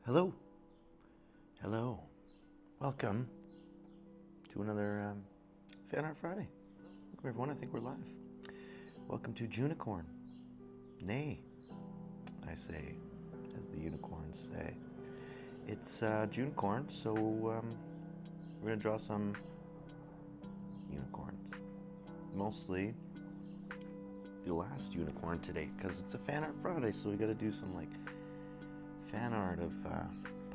Hello. Hello. Welcome to another Fan Art Friday. Welcome everyone, I think we're live. Welcome to Junicorn. Nay, I say, as the unicorns say. It's Junicorn, so we're going to draw some unicorns. Mostly the last unicorn today, because it's a Fan Art Friday, so we got to do some like fan art of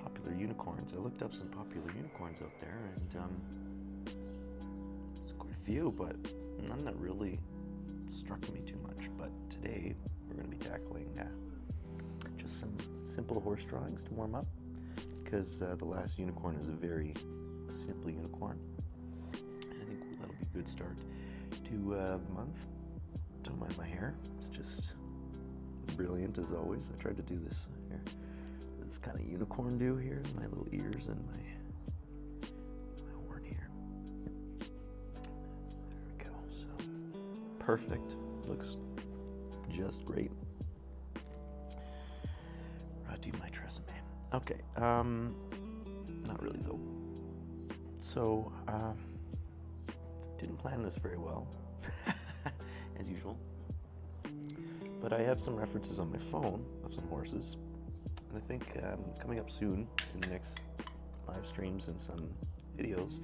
popular unicorns. I looked up some popular unicorns out there, and there's quite a few, but none that really struck me too much. But today we're going to be tackling just some simple horse drawings to warm up, because the last unicorn is a very simple unicorn, and I think that'll be a good start to the month. Don't mind my hair; it's just brilliant as always. I tried to do this here. This kind of unicorn do here, my little ears and my horn here. There we go. So perfect. Looks just great. Brought to you my resume. Okay. Not really though. So didn't plan this very well, as usual. But I have some references on my phone of some horses. And I think coming up soon in the next live streams and some videos,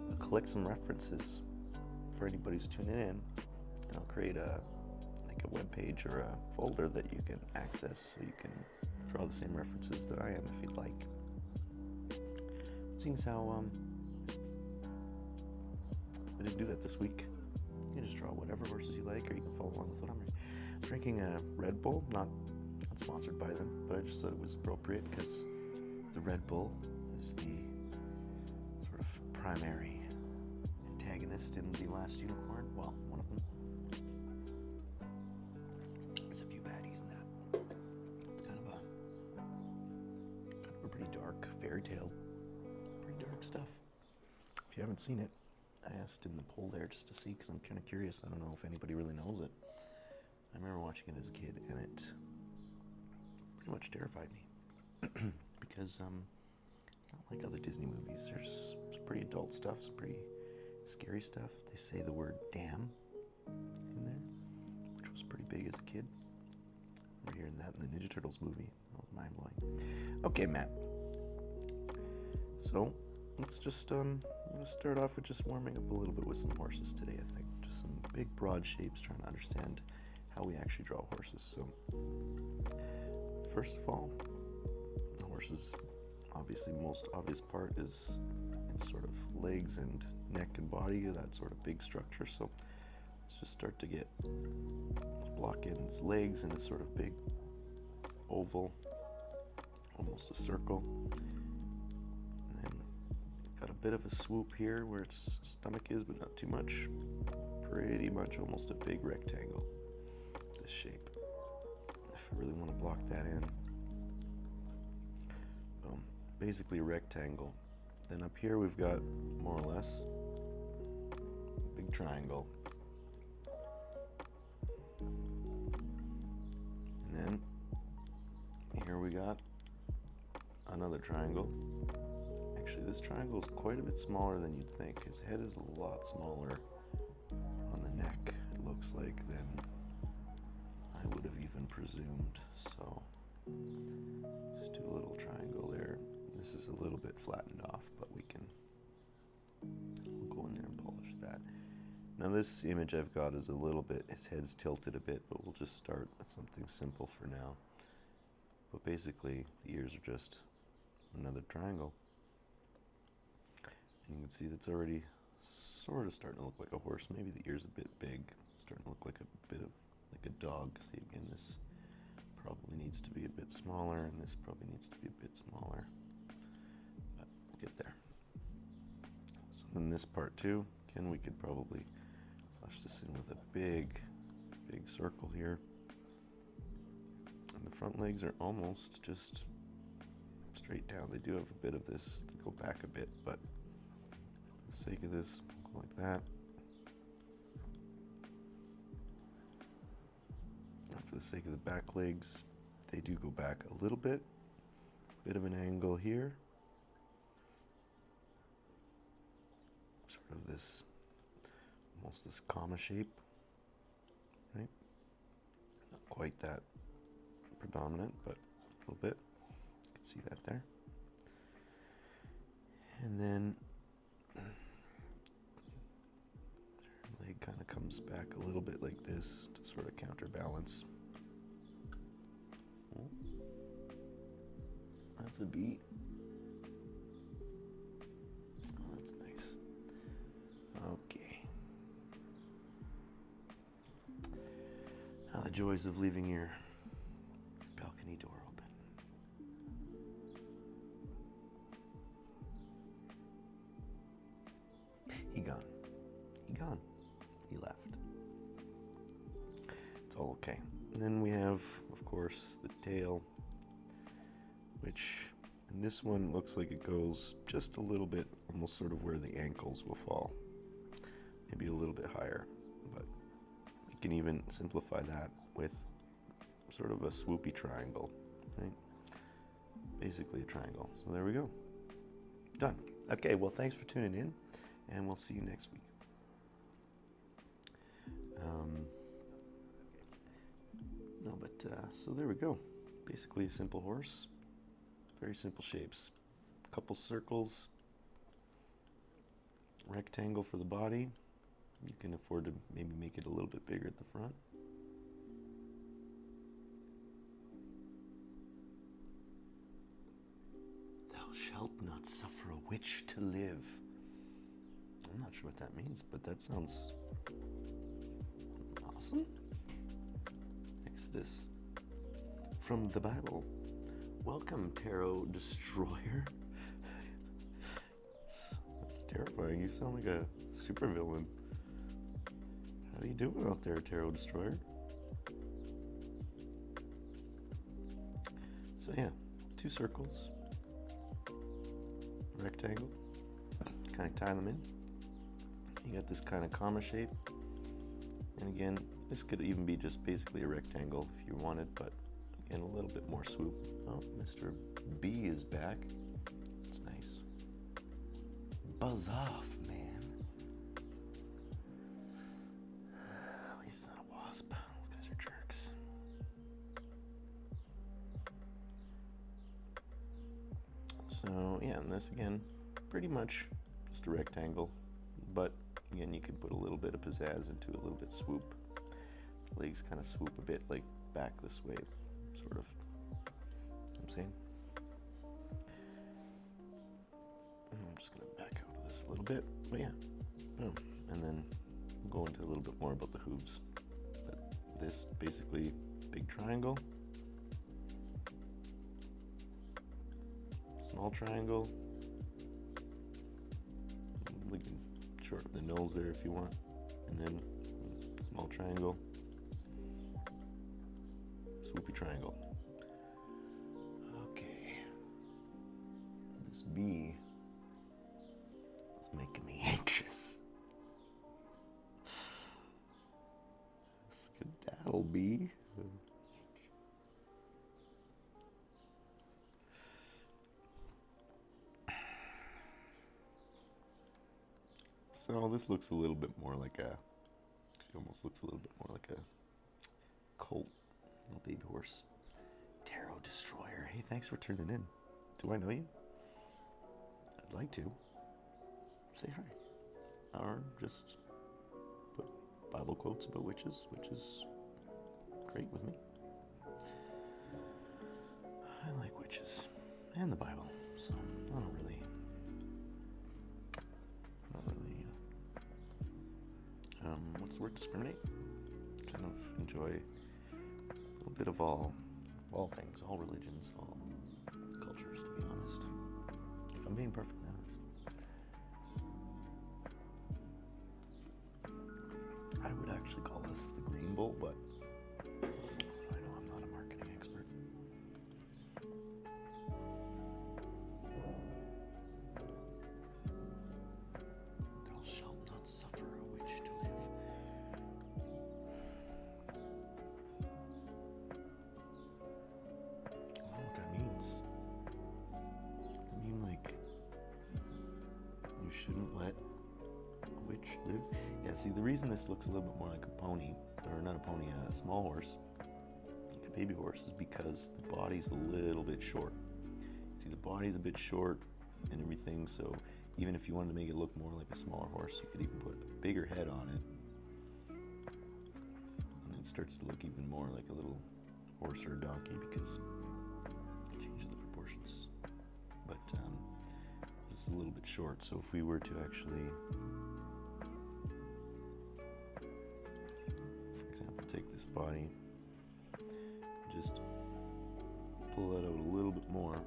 I'll collect some references for anybody who's tuning in, and I'll create a web page or a folder that you can access, so you can draw the same references that I am if you'd like. Seeing as how I didn't do that this week, you can just draw whatever horses you like, or you can follow along with what I'm doing. I'm drinking a Red Bull, not sponsored by them, but I just thought it was appropriate because the Red Bull is the sort of primary antagonist in the last unicorn. Well, one of them. There's a few baddies in that. It's kind of a pretty dark fairy tale, pretty dark stuff. If you haven't seen it, I asked in the poll there just to see, because I'm kind of curious. I don't know if anybody really knows it. I remember watching it as a kid, and it pretty much terrified me because not like other Disney movies. There's some pretty adult stuff, some pretty scary stuff. They say the word damn in there, which was pretty big as a kid. I remember hearing that in the Ninja Turtles movie. That was mind-blowing. Okay, Matt. So let's just I'm gonna start off with just warming up a little bit with some horses today. I think just some big broad shapes, trying to understand how we actually draw horses. So first of all, the horse's obviously most obvious part is its sort of legs and neck and body, that sort of big structure. So let's just start to block in its legs, and its sort of big oval, almost a circle. And then got a bit of a swoop here where its stomach is, but not too much. Pretty much almost a big rectangle, this shape. If I really want to block that in, basically a rectangle. Then up here we've got more or less a big triangle, and then here we got another triangle. Actually, this triangle is quite a bit smaller than you'd think. His head is a lot smaller on the neck, it looks like, than I would have even presumed. So just do a little triangle there. This is a little bit flattened off, but we'll go in there and polish that. Now this image I've got is a little bit, his head's tilted a bit, but we'll just start with something simple for now. But basically the ears are just another triangle. And you can see that's already sort of starting to look like a horse. Maybe the ear's a bit big, starting to look like a bit of like a dog. See, again, this probably needs to be a bit smaller, and this probably needs to be a bit smaller. But we'll get there. So then this part too, again, we could probably flush this in with a big circle here. And the front legs are almost just straight down. They do have a bit of this to go back a bit, but for the sake of this, go like that. And for the sake of the back legs, they do go back a little bit, bit of an angle here. Sort of this, almost this comma shape, right? Not quite that predominant, but a little bit. You can see that there. And then leg kind of comes back a little bit like this to sort of counterbalance. Oh, that's a beat. Oh, that's nice. Okay. Now the joys of leaving your balcony door open. He gone. He gone. He left. It's all okay. And then we have, of course, the tail, which in this one looks like it goes just a little bit, almost sort of where the ankles will fall. Maybe a little bit higher, but you can even simplify that with sort of a swoopy triangle, right? Basically a triangle. So there we go. Done. Okay, well, thanks for tuning in, and we'll see you next week. So there we go. Basically a simple horse. Very simple shapes. Couple circles. Rectangle for the body. You can afford to maybe make it a little bit bigger at the front. Thou shalt not suffer a witch to live. I'm not sure what that means, but that sounds awesome. Exodus from the Bible. Welcome, Tarot Destroyer. That's terrifying. You sound like a supervillain. How you doing out there, Tarot Destroyer? So yeah, 2 circles, rectangle, kind of tie them in. You got this kind of comma shape, and again, this could even be just basically a rectangle if you wanted, but again, a little bit more swoop. Oh, Mr. B is back. It's nice. Buzz off, man. At least it's not a wasp. Those guys are jerks. So yeah, and this again, pretty much just a rectangle, but again, you can put a little bit of pizzazz into a little bit swoop. Legs kind of swoop a bit like back this way, sort of. I'm saying. I'm just gonna back out of this a little bit, but yeah, boom, and then we'll go into a little bit more about the hooves. But this basically big triangle, small triangle. We can shorten the nose there if you want, and then small triangle, swoopy triangle. Okay, this bee is making me anxious. Skedaddle bee. So this looks a little bit more like a, she almost looks a little bit more like a colt, little baby horse. Tarot Destroyer. Hey, thanks for tuning in. Do I know you? I'd like to. Say hi. Or just put Bible quotes about witches, which is great with me. I like witches and the Bible, so I don't really what's the word, discriminate? Kind of enjoy a little bit of all things, all religions, all cultures, to be honest. If I'm being perfectly honest. I would actually call this the Green Bull, but I know I'm not a marketing expert. Thou shalt not suffer a witch to live. I don't know what that means. shouldn't let a witch live. Yeah, see, the reason this looks a little bit more like a pony, or not a pony, a small horse, like a baby horse, is because the body's a little bit short. See, the body's a bit short and everything, so even if you wanted to make it look more like a smaller horse, you could even put a bigger head on it. And it starts to look even more like a little horse or a donkey because it changes the proportions. But this is a little bit short, so if we were to actually, for example, take this body, just pull that out a little bit more.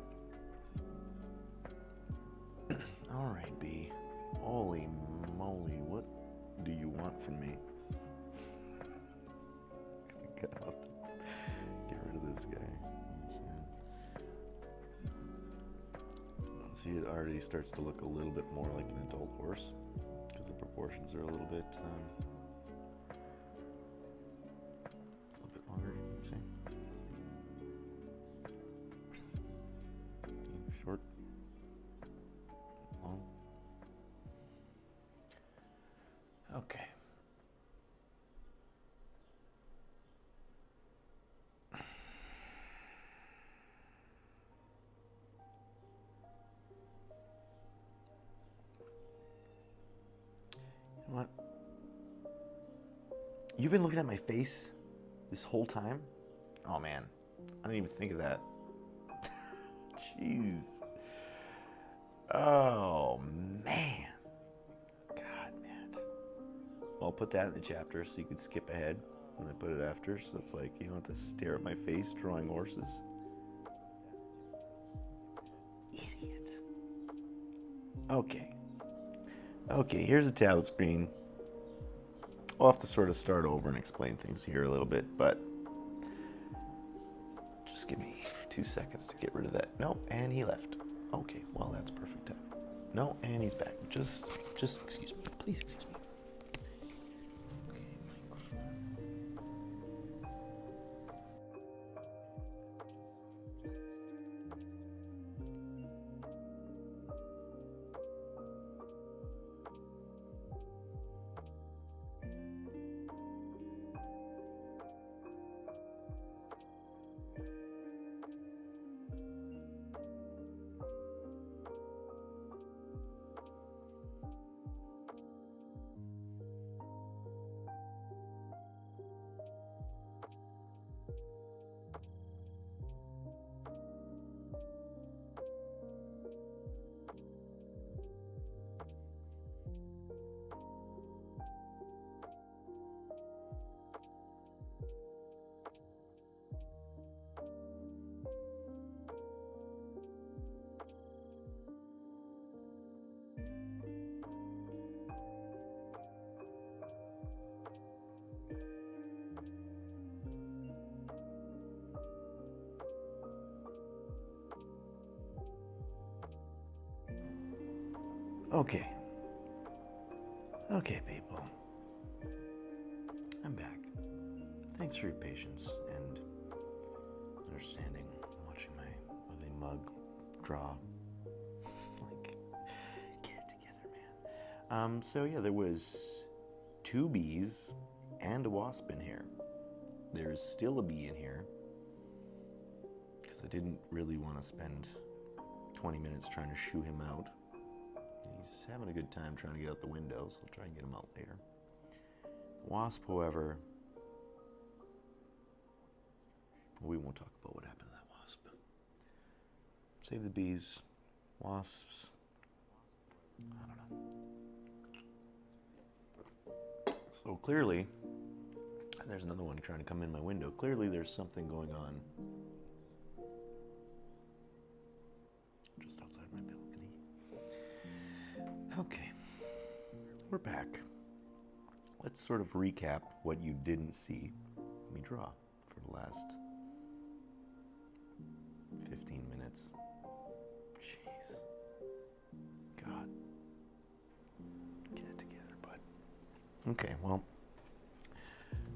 All right, B. Holy moly, what do you want from me? I'm gonna have to get rid of this guy. See, it already starts to look a little bit more like an adult horse because the proportions are a little bit longer. See, short, long. Okay. What? You've been looking at my face this whole time? Oh man, I didn't even think of that. Jeez. Oh man. God, man. I'll put that in the chapter so you can skip ahead when I put it after, so it's like you don't have to stare at my face drawing horses. Idiot. Okay. Okay, here's a tablet screen. I'll have to sort of start over and explain things here a little bit, but just give me 2 seconds to get rid of that. No, and he left. Okay, well, that's perfect time. No, and he's back. Just excuse me. Please excuse me. Okay, microphone. Okay. Okay, people. I'm back. Thanks for your patience and understanding watching my lovely mug draw. Like, get it together, man. So yeah, there was 2 bees and a wasp in here. There's still a bee in here because I didn't really want to spend 20 minutes trying to shoo him out. He's having a good time trying to get out the window, so I'll try and get him out later. The wasp, however, we won't talk about what happened to that wasp. Save the bees, wasps, I don't know. So clearly, and there's another one trying to come in my window. Clearly there's something going on just outside my balcony. Okay, we're back. Let's sort of recap what you didn't see me draw for the last 15 minutes. Jeez. God. Get it together, bud. Okay, well,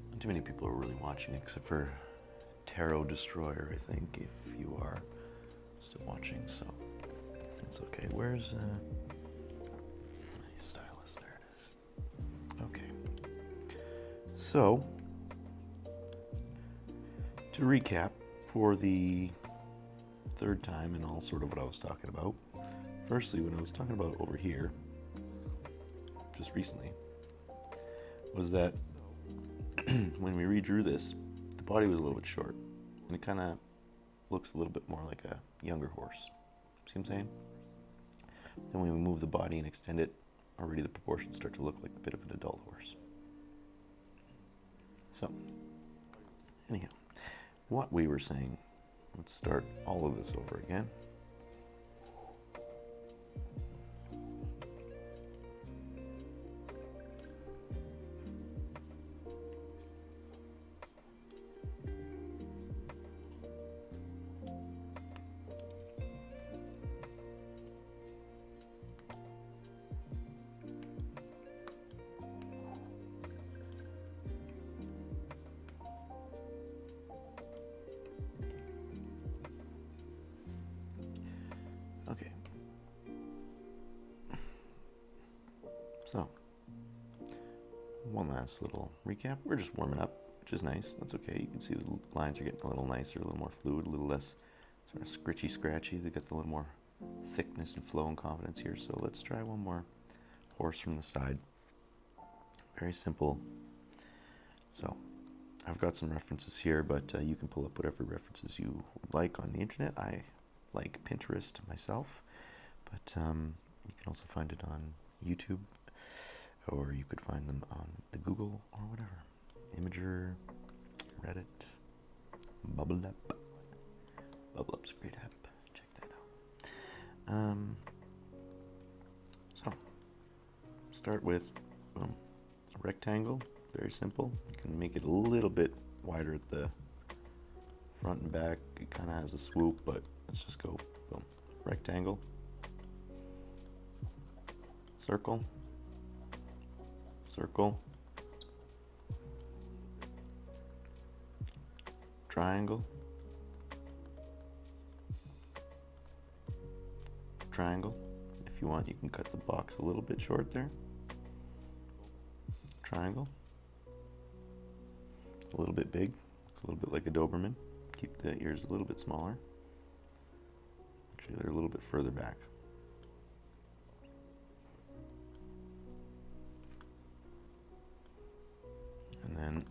not too many people are really watching except for Tarot Destroyer, I think, if you are still watching, so it's okay. Where's, So, to recap for the third time and all sort of what I was talking about. Firstly, when I was talking about over here, just recently, was that when we redrew this, the body was a little bit short, and it kind of looks a little bit more like a younger horse. See what I'm saying? Then when we move the body and extend it, already the proportions start to look like a bit of an adult horse. So, anyhow, what we were saying, let's start all of this over again. Okay. So, one last little recap. We're just warming up, which is nice. That's okay. You can see the lines are getting a little nicer, a little more fluid, a little less sort of scritchy, scratchy. They got a little more thickness and flow and confidence here. So let's try one more horse from the side. Very simple. So, I've got some references here, but you can pull up whatever references you would like on the internet. I like Pinterest myself, but you can also find it on YouTube, or you could find them on the Google or whatever. Imager, Reddit, Bubble Up. Bubble Up's a great app. Check that out. So, start with a rectangle. Very simple. You can make it a little bit wider at the front and back. It kind of has a swoop, but let's just go boom. Rectangle, circle, circle, triangle, triangle. If you want, you can cut the box a little bit short there. Triangle, a little bit big. Looks a little bit like a Doberman. Keep the ears a little bit smaller. Actually, they're a little bit further back. And then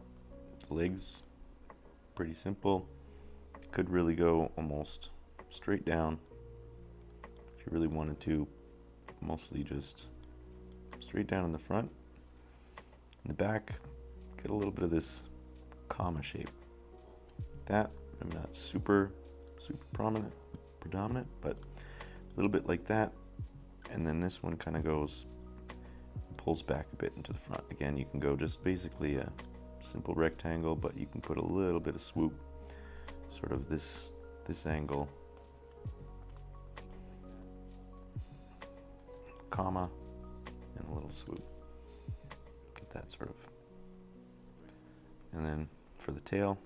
the legs, pretty simple. Could really go almost straight down if you really wanted to. Mostly just straight down in the front. In the back, get a little bit of this comma shape. That, maybe not super predominant, but a little bit like that. And then this one kind of goes, pulls back a bit into the front. Again, you can go just basically a simple rectangle, but you can put a little bit of swoop, sort of this angle, comma, and a little swoop. Get that sort of. And then for the tail,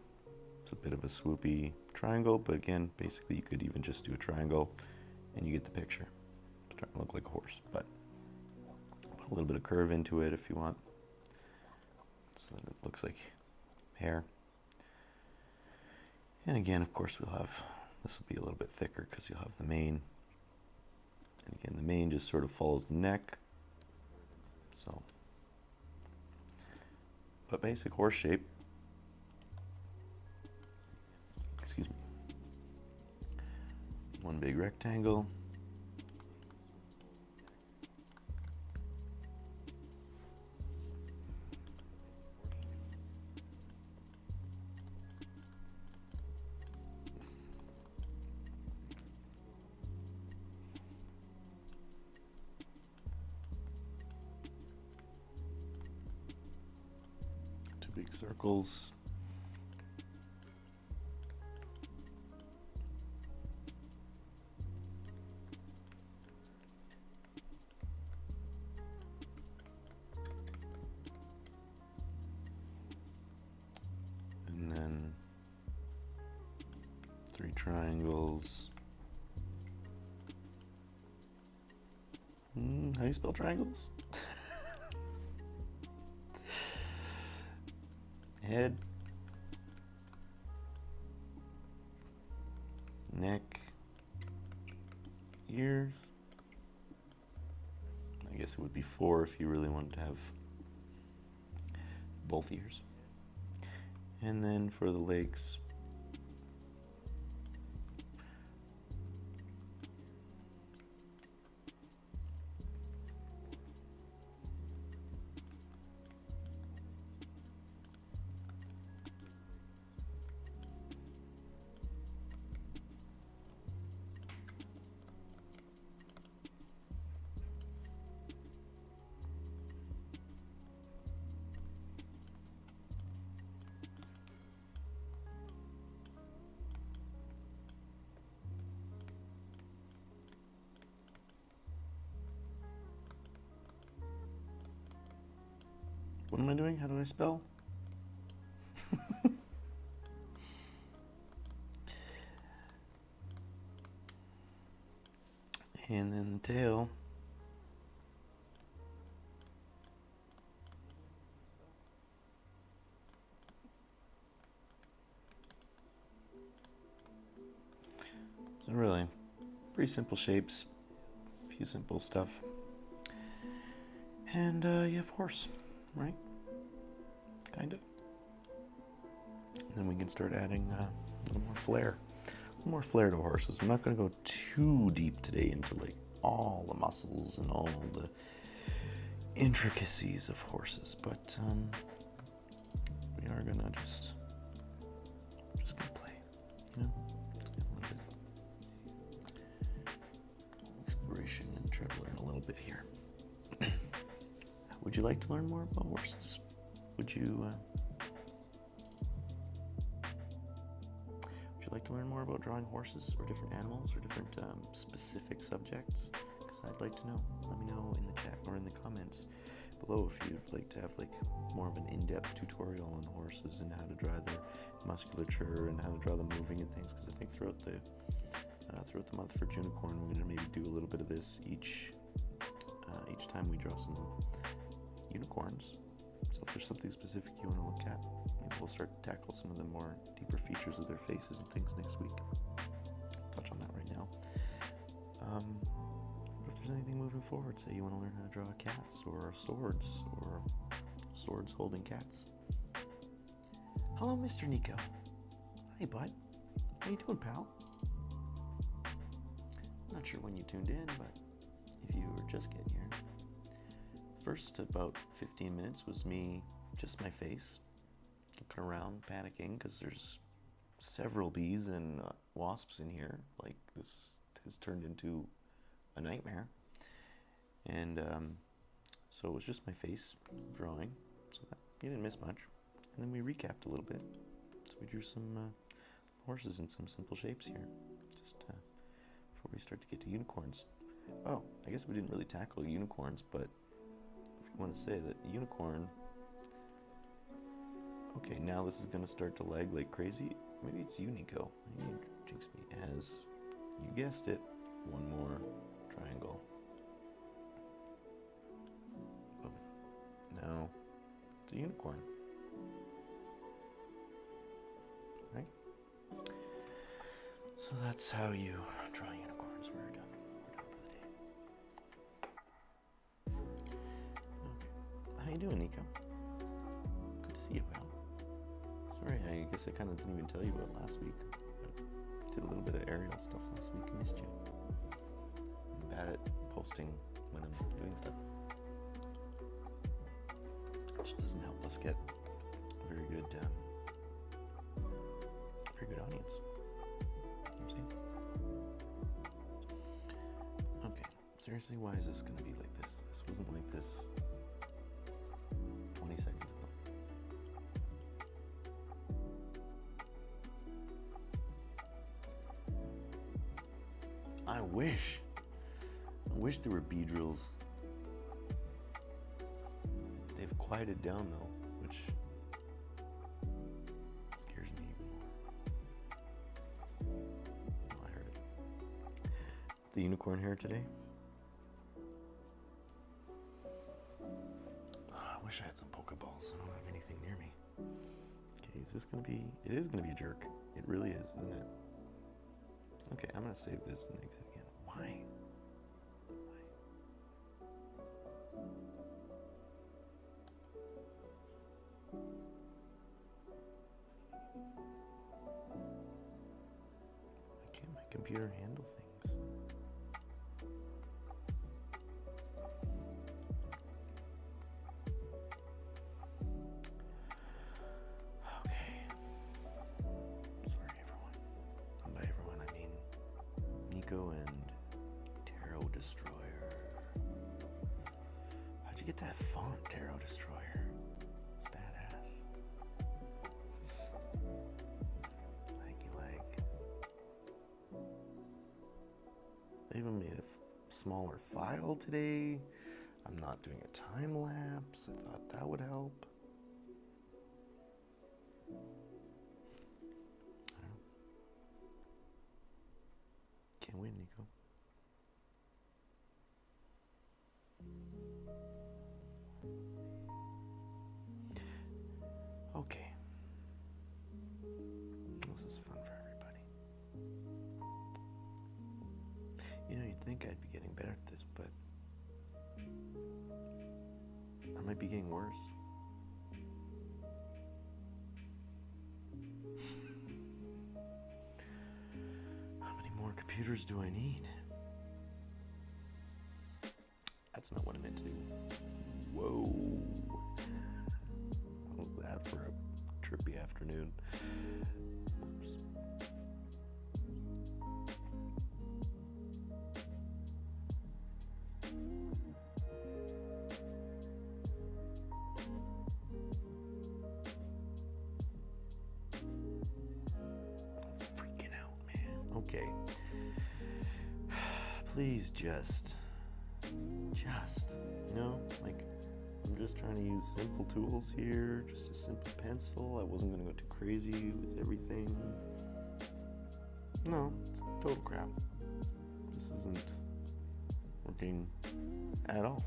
it's a bit of a swoopy triangle, but again, basically you could even just do a triangle and you get the picture. It's trying to look like a horse, but put a little bit of curve into it if you want, so that it looks like hair. And again, of course, this will be a little bit thicker because you'll have the mane. And again, the mane just sort of follows the neck. So, but basic horse shape. Excuse me. One big rectangle. Two big circles. Three triangles. How do you spell triangles? Head, neck, ears. I guess it would be 4 if you really wanted to have both ears. And then for the legs, what am I doing? How do I spell? And then the tail. So really, pretty simple shapes, a few simple stuff. And you have horse, right? Kind of. And then we can start adding a little more flair. A little more flair to horses. I'm not going to go too deep today into like all the muscles and all the intricacies of horses, but we are going to just going to play, you know? A little bit exploration and try to learn a little bit here. Would you like to learn more about horses? Would you like to learn more about drawing horses or different animals or different specific subjects? Because I'd like to know. Let me know in the chat or in the comments below if you'd like to have like more of an in-depth tutorial on horses and how to draw their musculature and how to draw them moving and things. Because I think throughout the month for Junicorn, we're going to maybe do a little bit of this each time we draw some unicorns. So if there's something specific you want to look at, maybe we'll start to tackle some of the more deeper features of their faces and things next week. Touch on that right now. But if there's anything moving forward, say you want to learn how to draw cats or swords holding cats. Hello, Mr. Nico. Hey, bud. How you doing, pal? I'm not sure when you tuned in, but if you were just getting here, first about 15 minutes was me, just my face, looking around, panicking, because there's several bees and wasps in here. Like, this has turned into a nightmare. And so it was just my face drawing, so that, you didn't miss much. And then we recapped a little bit. So we drew some horses in some simple shapes here, just before we start to get to unicorns. Oh, I guess we didn't really tackle unicorns, but I want to say that unicorn, okay, now this is going to start to lag like crazy. Maybe it's Unico. Maybe you jinxed me. As you guessed it, one more triangle. Oh, no, it's a unicorn. Right? So that's how you draw unicorns. We're done. We're done for the day. How you doing, Nico? Good to see you, pal. Sorry, I guess I kind of didn't even tell you about last week. I did a little bit of aerial stuff last week. I missed you. I'm bad at posting when I'm doing stuff. Which doesn't help us get a very good audience. You know what I'm saying? Okay, seriously, why is this going to be like this? This wasn't like this 20 seconds ago. I wish there were bee drills. They've quieted down though, which scares me even more. Oh, I heard it. The unicorn hair today. Oh, I wish I had some Pokeballs. I don't have anything near me. Okay, is this gonna be? It is gonna be a jerk. It really is, isn't it? Okay, I'm gonna save this and exit again. Why? Why can't my computer handle things? And Tarot Destroyer. How'd you get that font, Tarot Destroyer? It's badass. This is like. I even made a smaller file today. I'm not doing a time lapse. I thought that would help. Can't win, Nico. Okay. This is fun for everybody. You know, you'd think I'd be getting better at this, but I might be getting worse. Computers do I need? That's not what I meant to do. Whoa. What was that for a trippy afternoon? Oops. I'm freaking out, man. Okay. Please just, you know, like, I'm just trying to use simple tools here, just a simple pencil. I wasn't going to go too crazy with everything. No, it's total crap. This isn't working at all.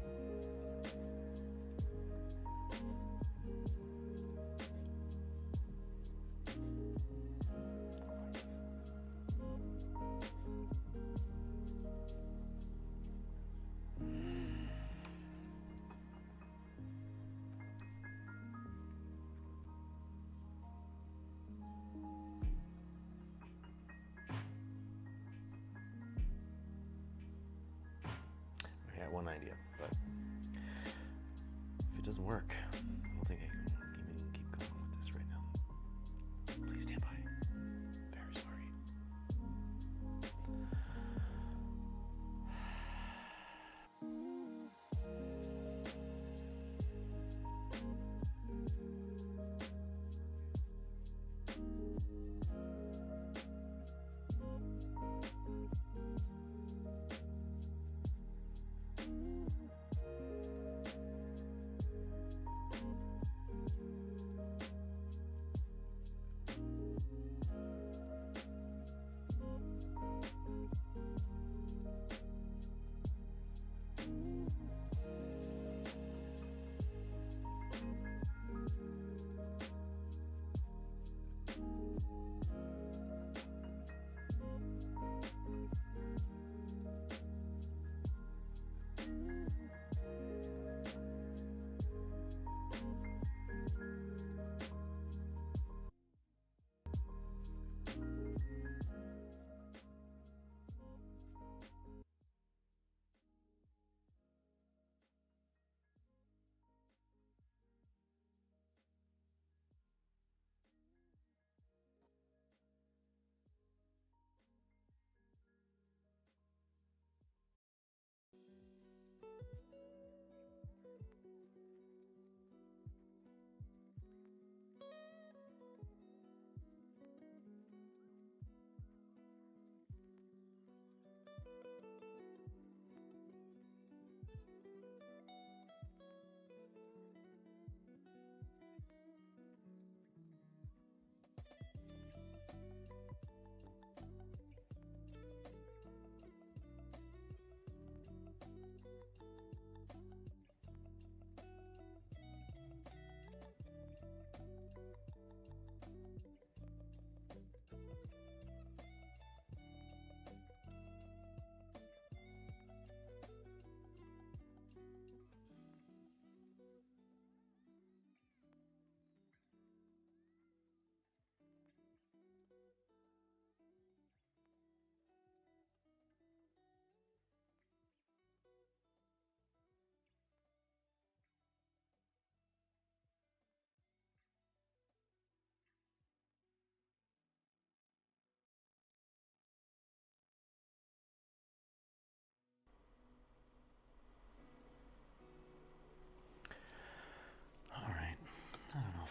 One idea, but if it doesn't work, I don't think I can even keep going with this right now. Please stand by. Very sorry.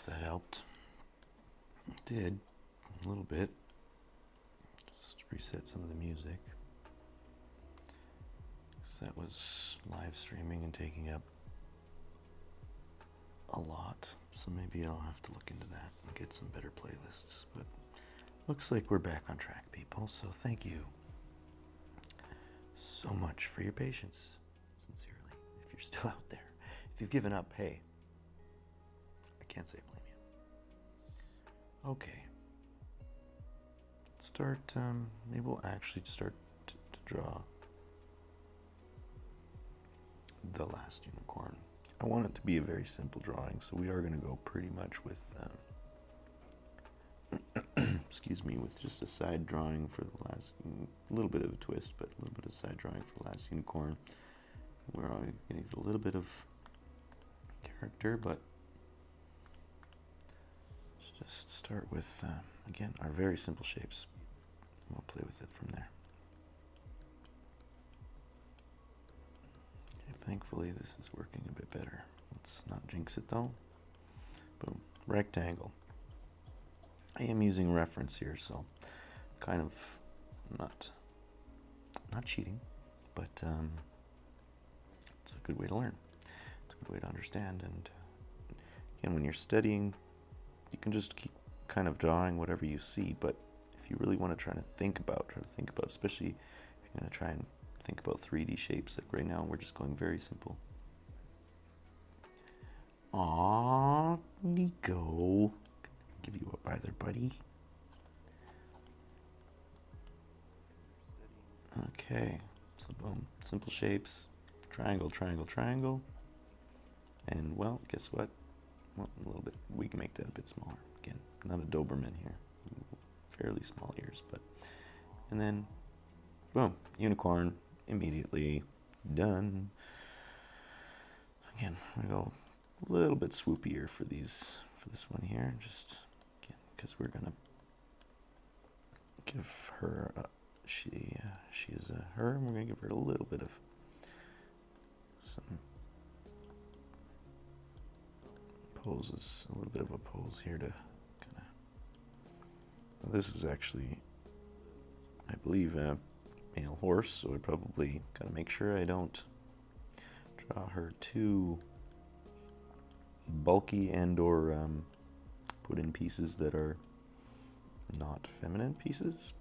that helped. It did, a little bit. Just reset some of the music. So that was live streaming and taking up a lot. So maybe I'll have to look into that and get some better playlists. But looks like we're back on track, people. So thank you so much for your patience. Sincerely, if you're still out there. If you've given up, hey, I can't say blame you. Okay. Let's start, maybe we'll actually start to draw the Last Unicorn. I want it to be a very simple drawing, so we are going to go pretty much with, excuse me, with just a side drawing for the last, a little bit of a twist, but a little bit of side drawing for the Last Unicorn. We're going to give it a little bit of character, but let's just start with, again, our very simple shapes. We'll play with it from there. Okay, thankfully, this is working a bit better. Let's not jinx it though. Boom, rectangle. I am using reference here, so kind of not cheating, but it's a good way to learn. It's a good way to understand. And again, when you're studying, you can just keep kind of drawing whatever you see, but if you really want to try to think about, especially if you're going to try and think about 3D shapes, like right now, we're just going very simple. Aww, Nico. Give you up either, buddy. Okay, so boom, simple shapes, triangle, triangle, triangle, and well, guess what? Well, a little bit, we can make that a bit smaller. Again, not a Doberman here, fairly small ears, but, and then, boom, unicorn, immediately done. Again, I'm gonna go a little bit swoopier for these, for this one here, just again, because we're gonna give her, she is a her, and we're gonna give her a little bit of some poses, a little bit of a pose here to kind of, this is actually, I believe, a male horse, so I probably gotta make sure I don't draw her too bulky and or put in pieces that are not feminine pieces,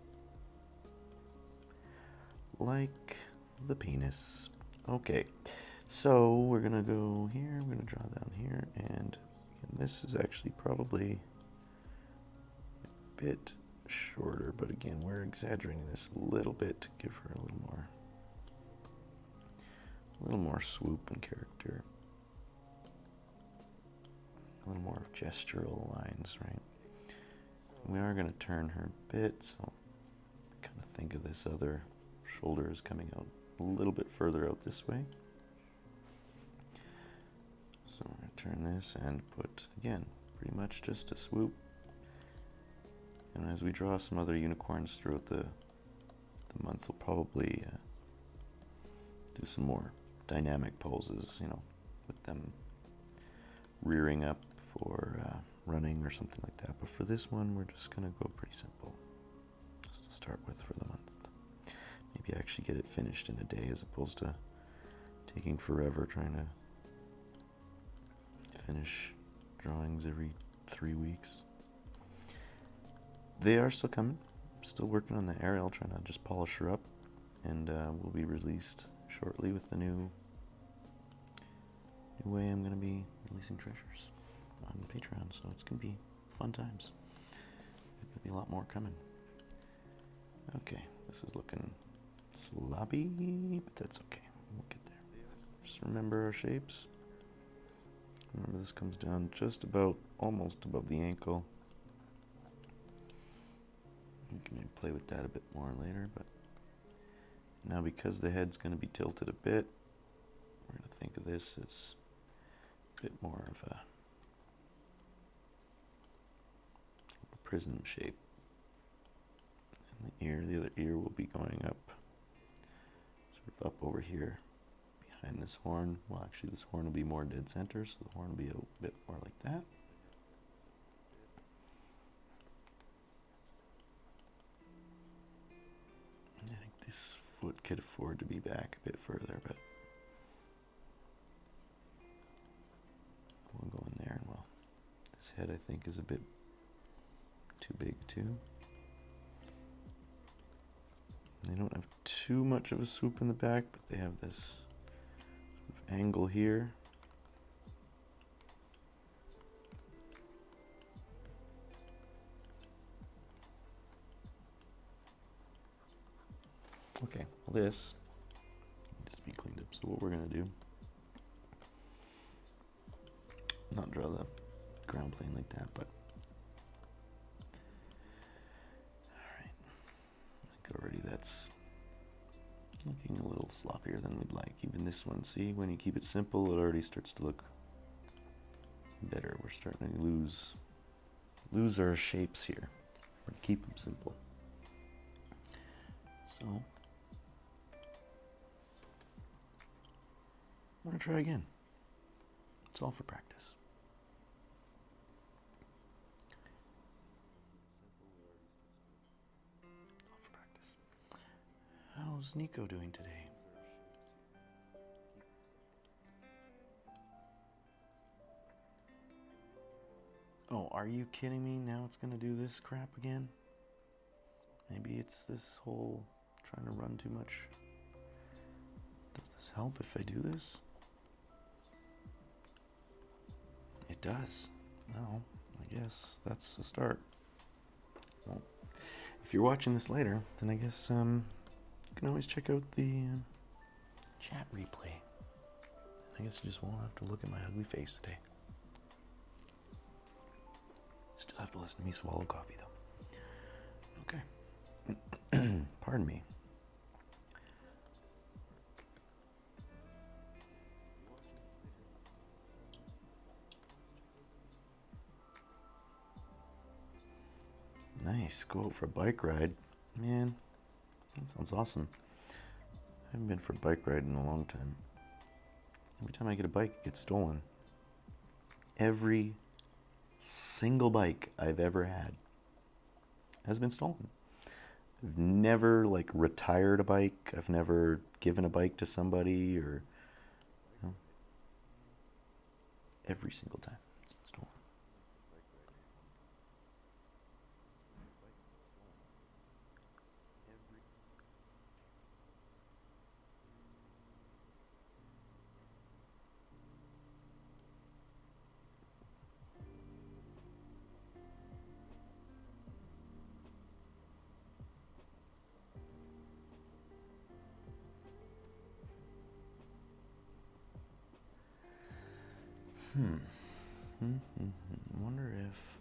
like the penis. Okay, so we're gonna go here, we're gonna draw down here, and this is actually probably a bit shorter, but again, we're exaggerating this a little bit to give her a little more swoop and character, a little more gestural lines, right? We are going to turn her a bit, so kind of think of this other shoulder as coming out a little bit further out this way. So we're going to turn this and put, again, pretty much just a swoop. And as we draw some other unicorns throughout the month, we'll probably do some more dynamic poses, you know, with them rearing up or running or something like that. But for this one, we're just going to go pretty simple, just to start with for the month. Maybe actually get it finished in a day as opposed to taking forever trying to finish drawings every 3 weeks. They are still coming. I'm still working on the Ariel, trying to just polish her up, and will be released shortly with the new way I'm going to be releasing treasures on Patreon, so it's going to be fun times. There's going to be a lot more coming. Okay, this is looking sloppy, but that's okay. We'll get there. Just remember our shapes. Remember, this comes down just about, almost above the ankle. You can maybe play with that a bit more later, but now because the head's going to be tilted a bit, we're going to think of this as a bit more of a prism shape. And the other ear will be going up, sort of up over here behind this horn. Well, actually this horn will be more dead center, so the horn will be a bit more like that. this foot could afford to be back a bit further, but we'll go in there. And well, this head I think is a bit too big too. They don't have too much of a swoop in the back, but they have this sort of angle here. Okay, well this needs to be cleaned up. So what we're gonna do, not draw the ground plane like that, but alright. I think already that's looking a little sloppier than we'd like. Even this one, see, when you keep it simple, it already starts to look better. We're starting to lose our shapes here. We're gonna keep them simple. So I'm gonna try again. It's all for practice. All for practice. How's Nico doing today? Oh, are you kidding me? Now it's gonna do this crap again? Maybe it's this whole trying to run too much. Does this help if I do this? It does. Well, I guess that's a start. Well, if you're watching this later, then I guess you can always check out the chat replay. I guess you just won't have to look at my ugly face today. Still have to listen to me swallow coffee though. Okay. Pardon me. Nice. Go out for a bike ride. Man, that sounds awesome. I haven't been for a bike ride in a long time. Every time I get a bike, it gets stolen. Every single bike I've ever had has been stolen. I've never like retired a bike. I've never given a bike to somebody, or every single time it's been stolen. I wonder if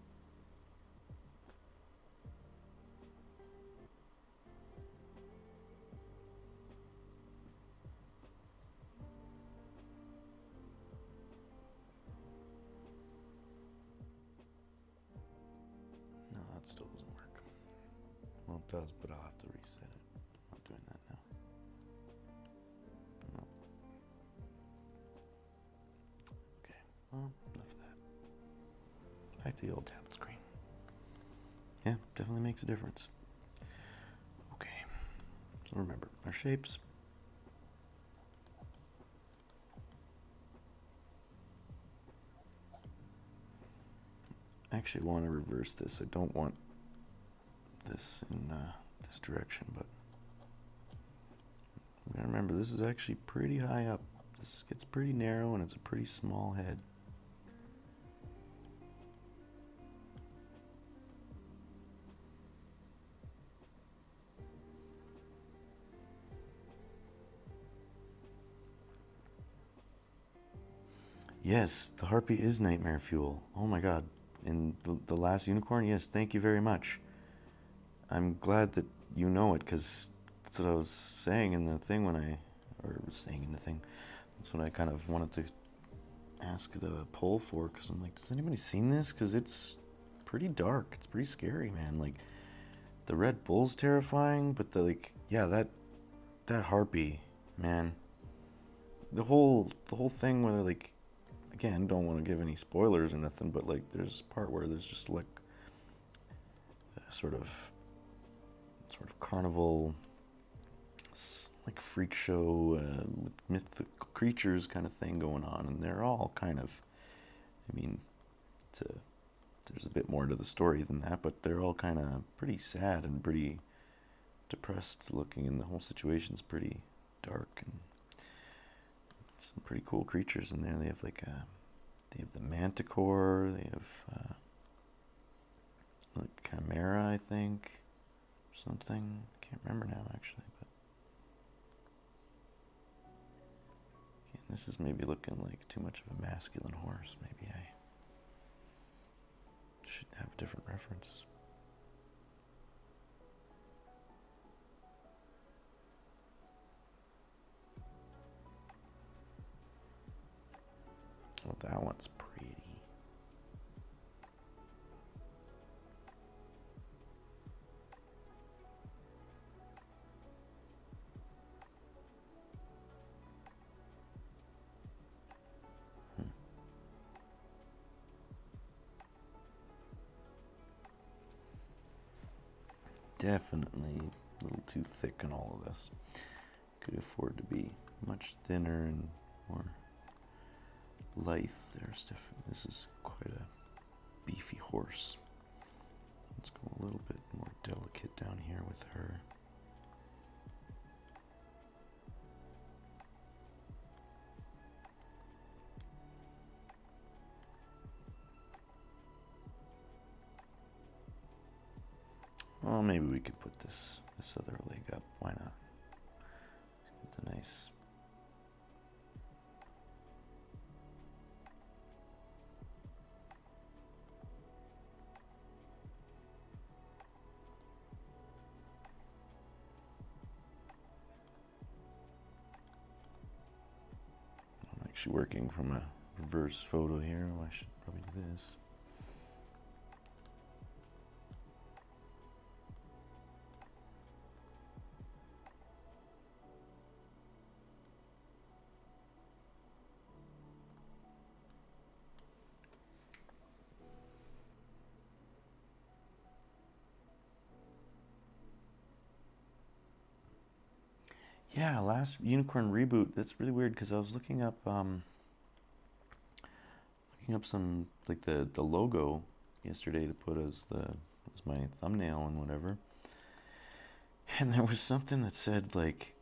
no, that still doesn't work. Well, it does, but I'll have to reset it. I'm not doing that now. No. Okay, well, enough of that. Back to the old tablet screen. Yeah, definitely makes a difference. Okay, so remember, our shapes. I actually want to reverse this. I don't want this in this direction, but you gotta remember, this is actually pretty high up. This gets pretty narrow and it's a pretty small head. Yes, the harpy is nightmare fuel. Oh my god. In the Last Unicorn, yes, thank you very much. I'm glad that you know it, because that's what I was saying in the thing That's what I kind of wanted to ask the poll for, because I'm like, does anybody seen this? Because it's pretty dark. It's pretty scary, man. Like, the Red Bull's terrifying, but that harpy, man. The whole thing where like, again, don't want to give any spoilers or nothing, but like there's a part where there's just like a sort of carnival like freak show with mythical creatures kind of thing going on, and they're all kind of, I mean, there's a bit more to the story than that, but they're all kind of pretty sad and pretty depressed looking, and the whole situation's pretty dark, and some pretty cool creatures in there. They have they have the manticore, they have like chimera, I think, or something. Can't remember now actually, but yeah, this is maybe looking like too much of a masculine horse. Maybe I should have a different reference. Oh, that one's pretty. Definitely a little too thick in all of this. Could afford to be much thinner and more lithe. This is quite a beefy horse. Let's go a little bit more delicate down here with her. Well, maybe we could put this other leg up. Why not? Get the nice. I'm actually working from a reverse photo here. Well, I should probably do this. Yeah, Last Unicorn reboot. That's really weird because I was looking up some like the logo yesterday to put as my thumbnail and whatever. And there was something that said like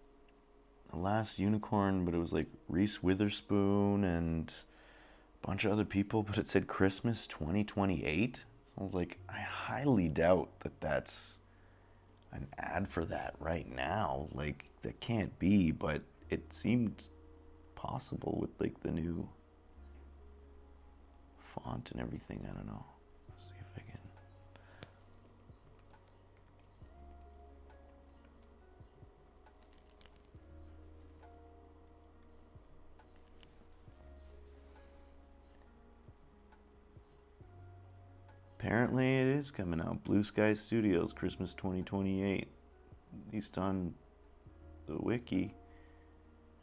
Last Unicorn, but it was like Reese Witherspoon and a bunch of other people, but it said Christmas 2028. So I was like, I highly doubt that that's an ad for that right now. Like, that can't be, but it seemed possible with like the new font and everything. I don't know. Let's see if I can. Apparently it is coming out. Blue Sky Studios, Christmas 2028. At least on the wiki.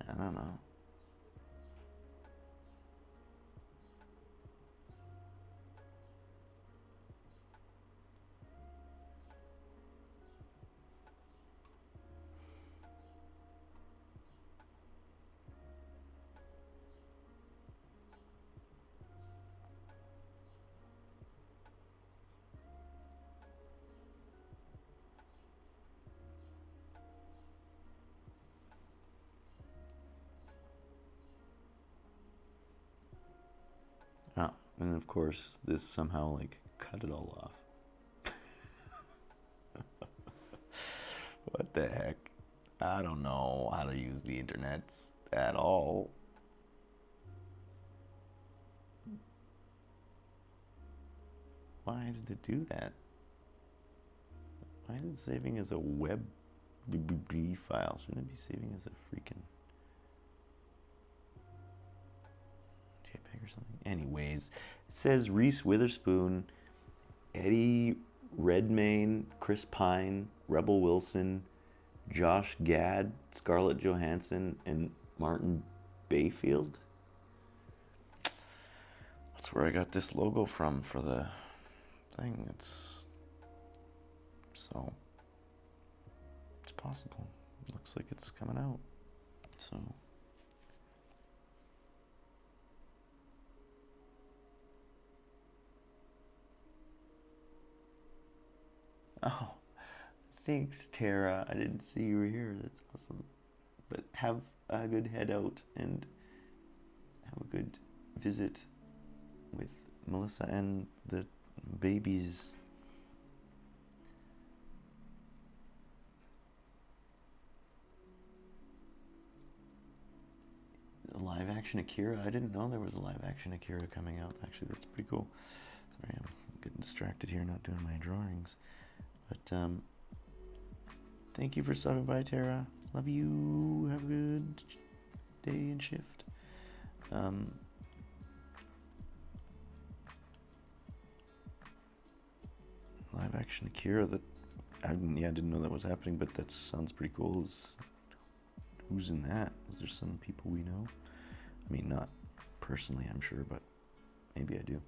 I don't know. Oh, and of course this somehow like cut it all off. What the heck? I don't know how to use the internet at all. Why did it do that? Why is it saving as a web file? Shouldn't it be saving as a freaking JPEG or something? Anyways, it says Reese Witherspoon, Eddie Redmayne, Chris Pine, Rebel Wilson, Josh Gad, Scarlett Johansson, and Martin Bayfield. That's where I got this logo from for the thing. It's possible. looks like it's coming out. So. Oh, thanks, Tara. I didn't see you were here. That's awesome. But have a good head out and have a good visit with Melissa and the babies. Live action Akira. I didn't know there was a live action Akira coming out. Actually, that's pretty cool. Sorry, I'm getting distracted here, not doing my drawings. But thank you for stopping by, Tara. Love you. Have a good day and shift. Live action Akira. That I didn't know that was happening, but that sounds pretty cool. Who's in that? Is there some people we know? I mean, not personally, I'm sure, but maybe I do.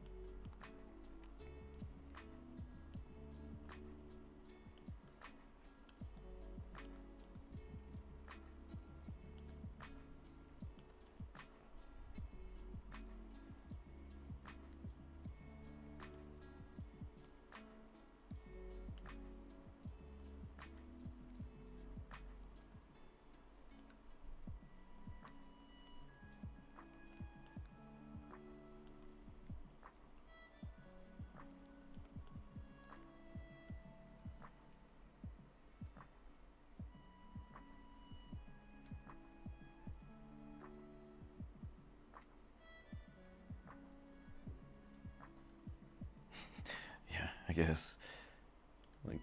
I guess. Like,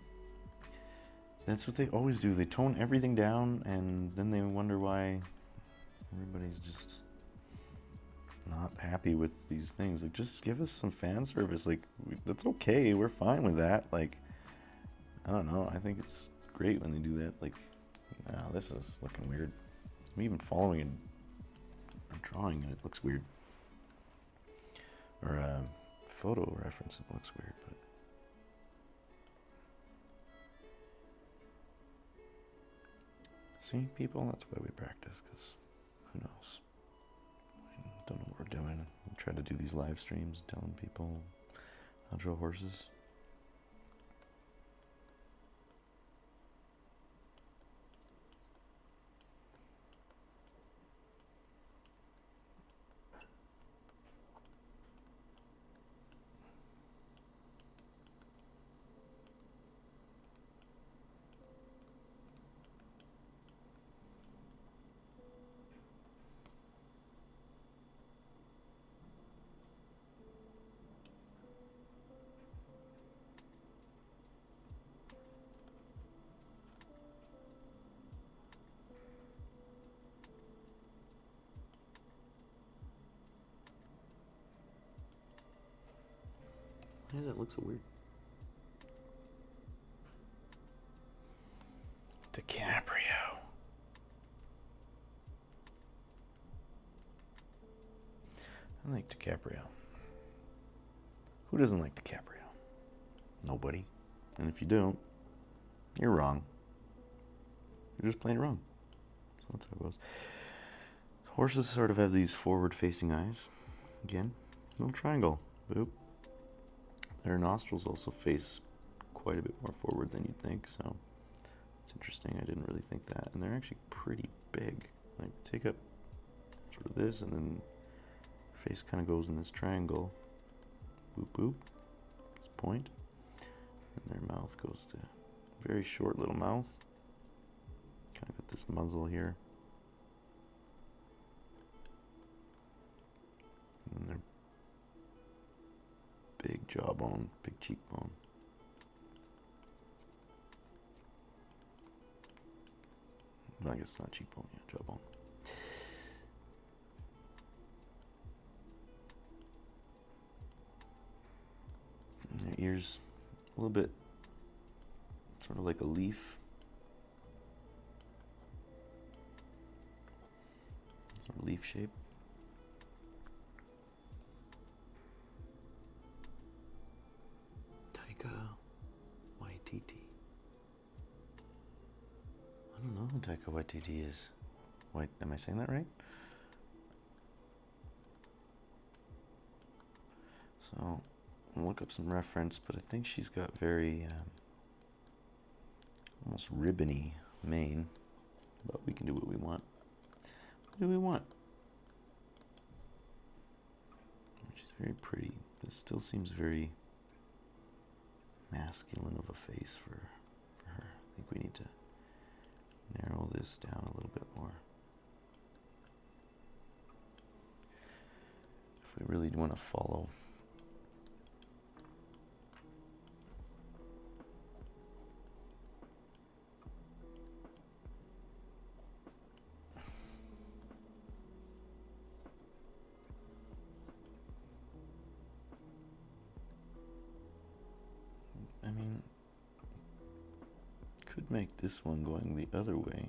that's what they always do. They tone everything down, and then they wonder why everybody's just not happy with these things. Like, just give us some fan service. Like, that's okay. We're fine with that. Like, I don't know. I think it's great when they do that. Like, wow, this is looking weird. I'm even following a drawing, and it looks weird. Or a photo reference, it looks weird, but. See, people, that's why we practice, because who knows? We don't know what we're doing. We try to do these live streams telling people how to draw horses. Why does that look so weird? DiCaprio. I like DiCaprio. Who doesn't like DiCaprio? Nobody. And if you don't, you're wrong. You're just plain wrong. So that's how it goes. Horses sort of have these forward-facing eyes. Again, little triangle. Boop. Their nostrils also face quite a bit more forward than you'd think, so it's interesting. I didn't really think that. And they're actually pretty big. Like, take up sort of this, and then face kind of goes in this triangle. Boop, boop. This point. And their mouth goes to very short little mouth. Kind of got this muzzle here. And then their big jawbone, big cheekbone. No, I guess it's not cheekbone, yeah, jawbone. And their ears, a little bit, sort of like a leaf. Sort of leaf shape. Waititi. I don't know Taika Waititi is white. Am I saying that right? So I'll look up some reference, but I think she's got very almost ribbony mane. But we can do what we want. What do we want? She's very pretty. This still seems very masculine of a face for her. I think we need to narrow this down a little bit more. If we really want to follow. I mean, could make this one going the other way.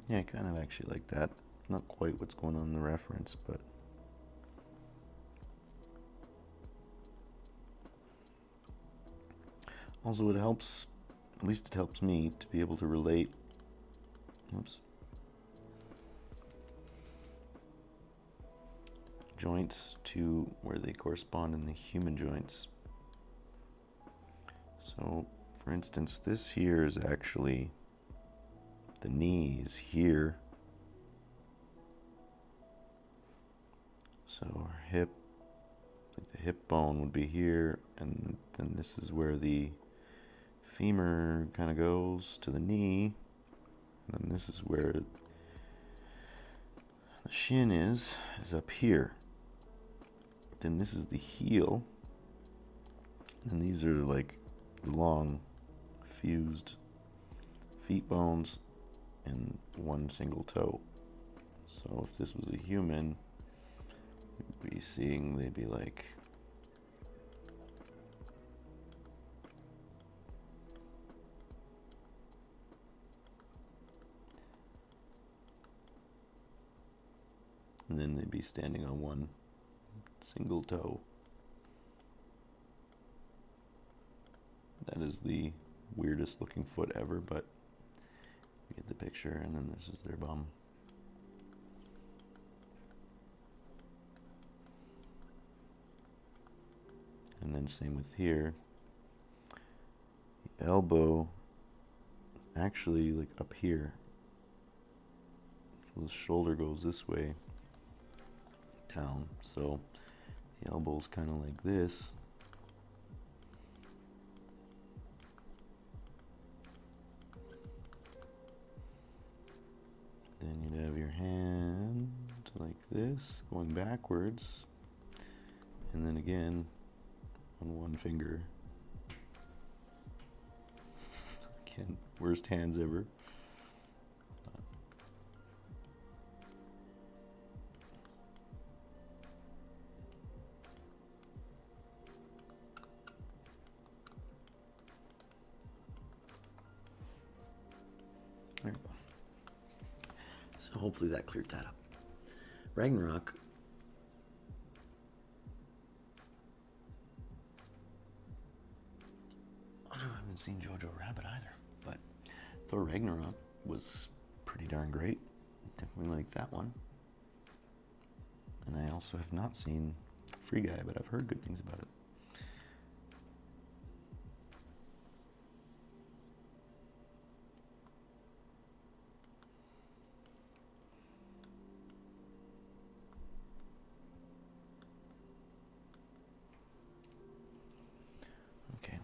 Yeah, I kind of actually like that. Not quite what's going on in the reference, but also it helps, at least it helps me to be able to relate. Oops. Joints to where they correspond in the human joints. So, for instance, this here is actually the knee is here. So our hip, like the hip bone would be here, and then this is where the femur kind of goes to the knee, and then this is where the shin is up here. Then this is the heel, and these are like the long fused feet bones and one single toe. So if this was a human, you'd be seeing they'd be like and then they'd be standing on one single toe. That is the weirdest looking foot ever, but you get the picture, and then this is their bum. And then same with here. The elbow actually like up here. So the shoulder goes this way down. So the elbow's kind of like this. Then you'd have your hand like this, going backwards. And then again, on one finger. Again, worst hands ever. There we go. So hopefully that cleared that up. Ragnarok. I haven't seen Jojo Rabbit either, but Thor Ragnarok was pretty darn great. Definitely like that one. And I also have not seen Free Guy, but I've heard good things about it.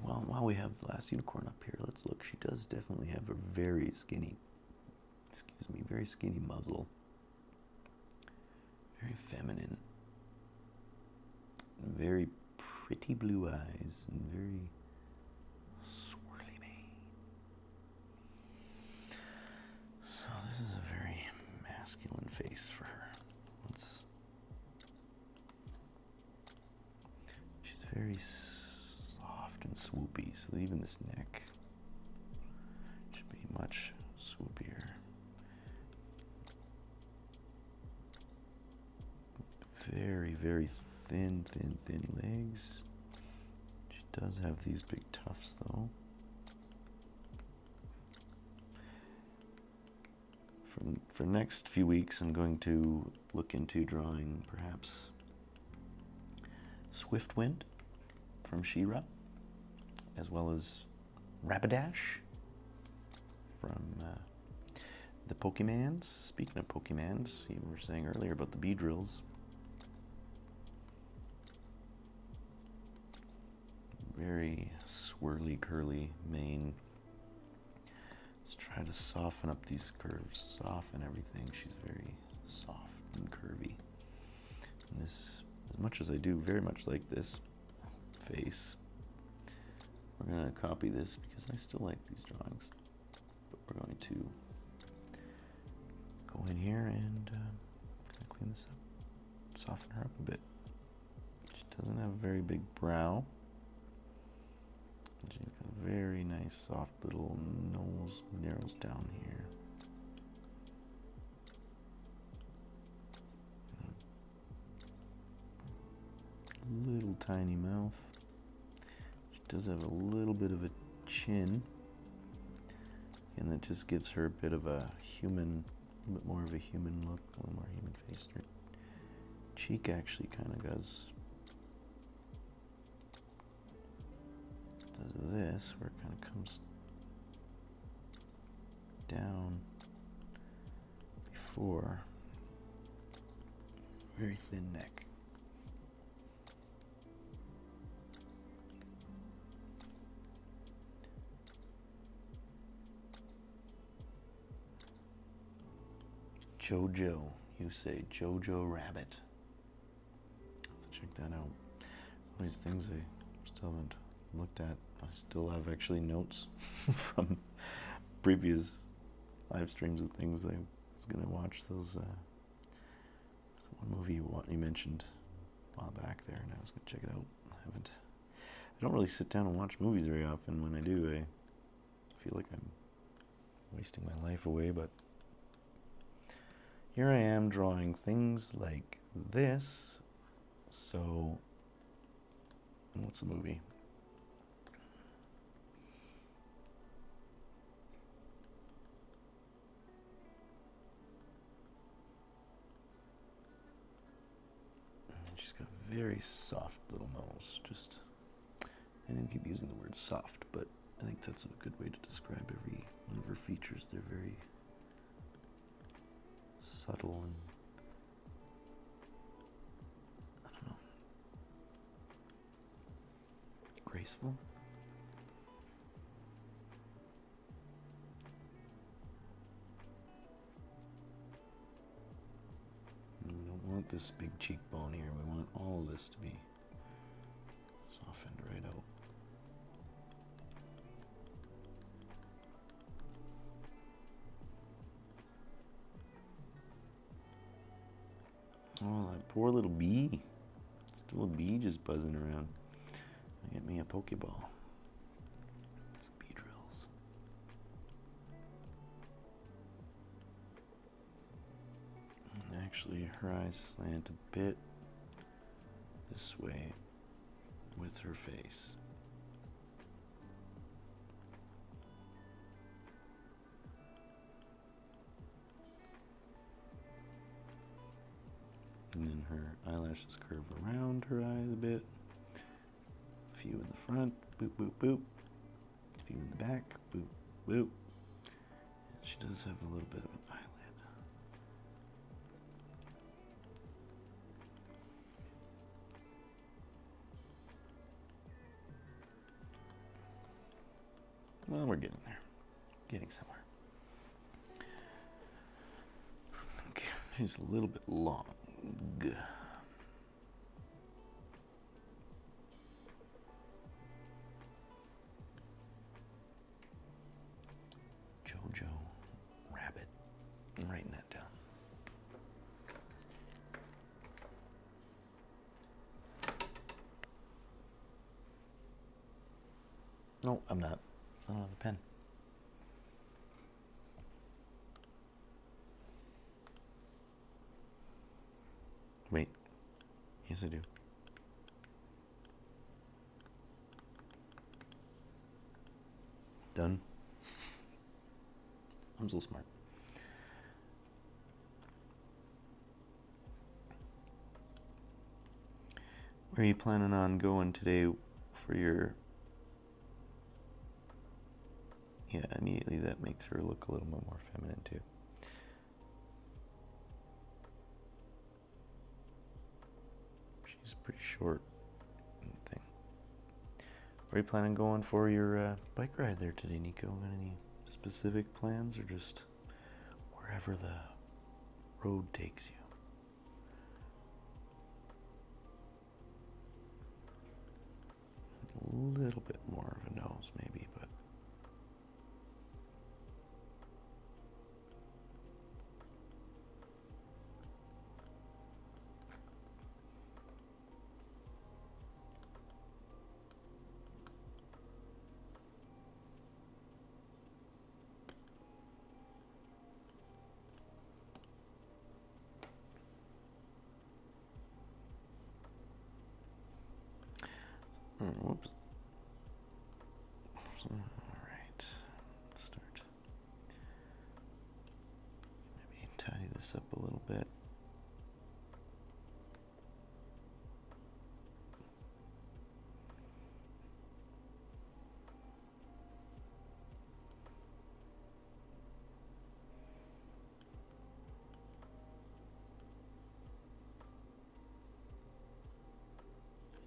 Well, while we have the Last Unicorn up here, let's look. She does definitely have a very skinny, very skinny muzzle. Very feminine. Very pretty blue eyes and very swirly mane. So this is a very masculine face for her. She's very and swoopy, so even this neck should be much swoopier. very, very thin legs. She does have these big tufts though. For next few weeks, I'm going to look into drawing perhaps Swiftwind from She-Ra, as well as Rapidash from the Pokemans. Speaking of Pokemans, you were saying earlier about the Beedrills. Very swirly, curly mane. Let's try to soften up these curves, soften everything. She's very soft and curvy. And this, as much as I do very much like this face, we're going to copy this because I still like these drawings. But we're going to go in here and kind of clean this up, soften her up a bit. She doesn't have a very big brow. She's got a very nice soft little nose, narrows down here. Little tiny mouth. She does have a little bit of a chin, and that just gives her a bit of a human, a little bit more of a human look, a little more human face. Her cheek actually kind of does this, where it kind of comes down before. Very thin neck. Jojo, you say Jojo Rabbit. Have to check that out. All these things I still haven't looked at. I still have actually notes from previous live streams of things I was gonna watch. Those one movie you mentioned a while back there, and I was gonna check it out. I don't really sit down and watch movies very often. When I do, I feel like I'm wasting my life away, but here I am drawing things like this. So, what's the movie? She's got a very soft little nose. Just, I didn't keep using the word soft, but I think that's a good way to describe every one of her features. They're very subtle and, I don't know, graceful. We don't want this big cheekbone here. We want all of this to be softened right out. Oh, that poor little bee. Still a bee just buzzing around. Get me a Pokeball. Some bee drills. And actually, her eyes slant a bit this way with her face. And then her eyelashes curve around her eyes a bit. A few in the front, boop, boop, boop. A few in the back, boop, boop. And she does have a little bit of an eyelid. Well, we're getting there. Getting somewhere. Okay, she's a little bit long. Jojo Rabbit. I'm writing that down. No, I'm not. I don't have a pen. Wait. Yes, I do. Done. I'm so smart. Where are you planning on going today for your... Yeah, immediately that makes her look a little bit more feminine too. She's pretty short. Thing. Where are you planning on going for your bike ride there today, Nico? Got any specific plans or just wherever the road takes you? A little bit more of a nose maybe, but whoops. Alright, let's start. Maybe tidy this up a little bit.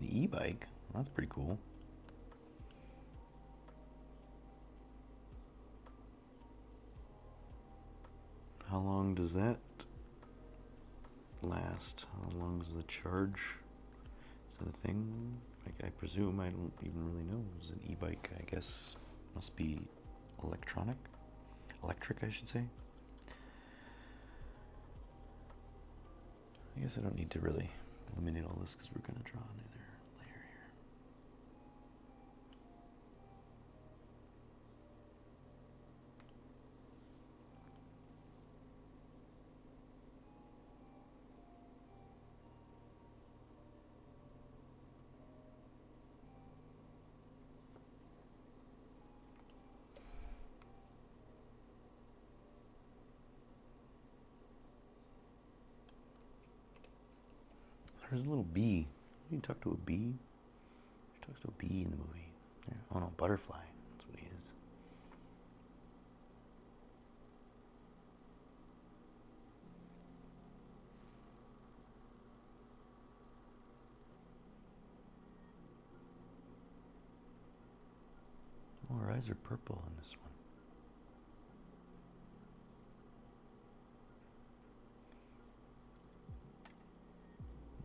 An e-bike? That's pretty cool. How long does that last? How long is the charge? Is that a thing? Like, I presume, I don't even really know. Is an e-bike, I guess, must be electric, I should say. I guess I don't need to really eliminate all this because we're going to draw another layer here. There's a little bee. You talk to a bee? She talks to a bee in the movie. Yeah. Oh no, butterfly. That's what he is. Oh, her eyes are purple in this one.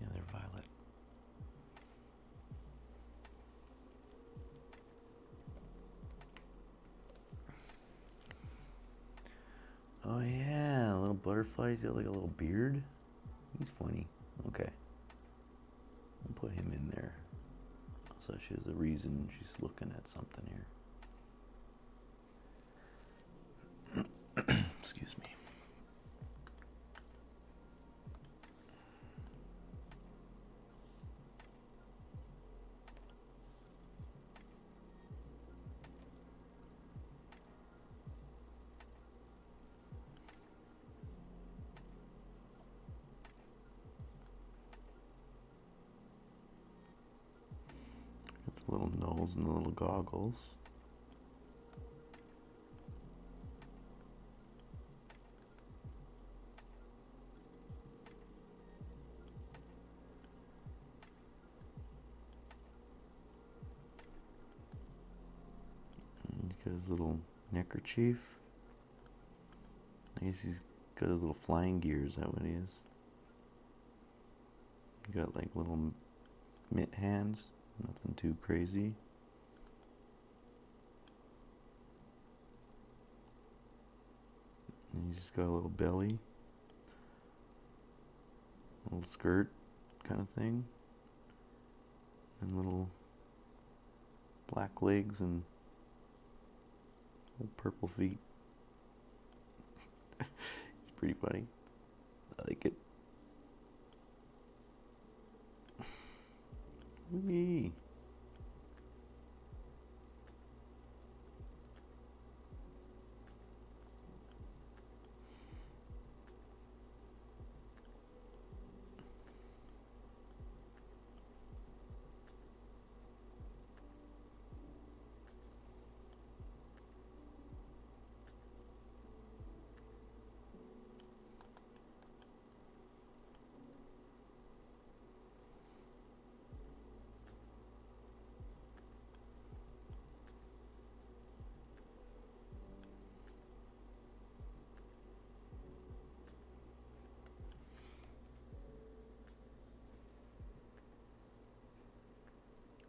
Yeah, they're violet. Oh yeah, a little butterfly. He's got like a little beard. He's funny. Okay. I'll put him in there. So she has a reason she's looking at something here. Excuse me. Got the little nose and the little goggles. He's got his little neckerchief. I guess he's got his little flying gear. Is that what he is? He got like little mitt hands. Nothing too crazy. And he's just got a little belly. Little skirt kind of thing. And little black legs and little purple feet. It's pretty funny. I like it. Whee.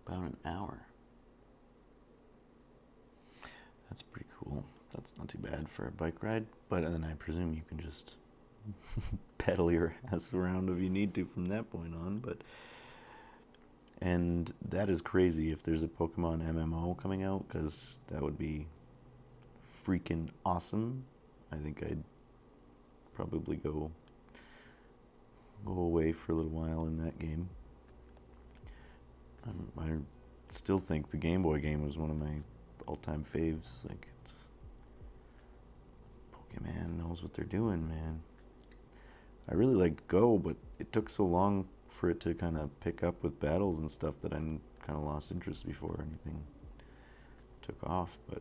About an hour. That's pretty cool. That's not too bad for a bike ride, but then I presume you can just pedal your ass around if you need to from that point on, and that is crazy if there's a Pokemon MMO coming out, because that would be freaking awesome. I think I'd probably go away for a little while in that game. I still think the Game Boy game was one of my all-time faves. Like, it's Pokemon knows what they're doing, man. I really liked Go, but it took so long for it to kind of pick up with battles and stuff that I kind of lost interest before anything took off. But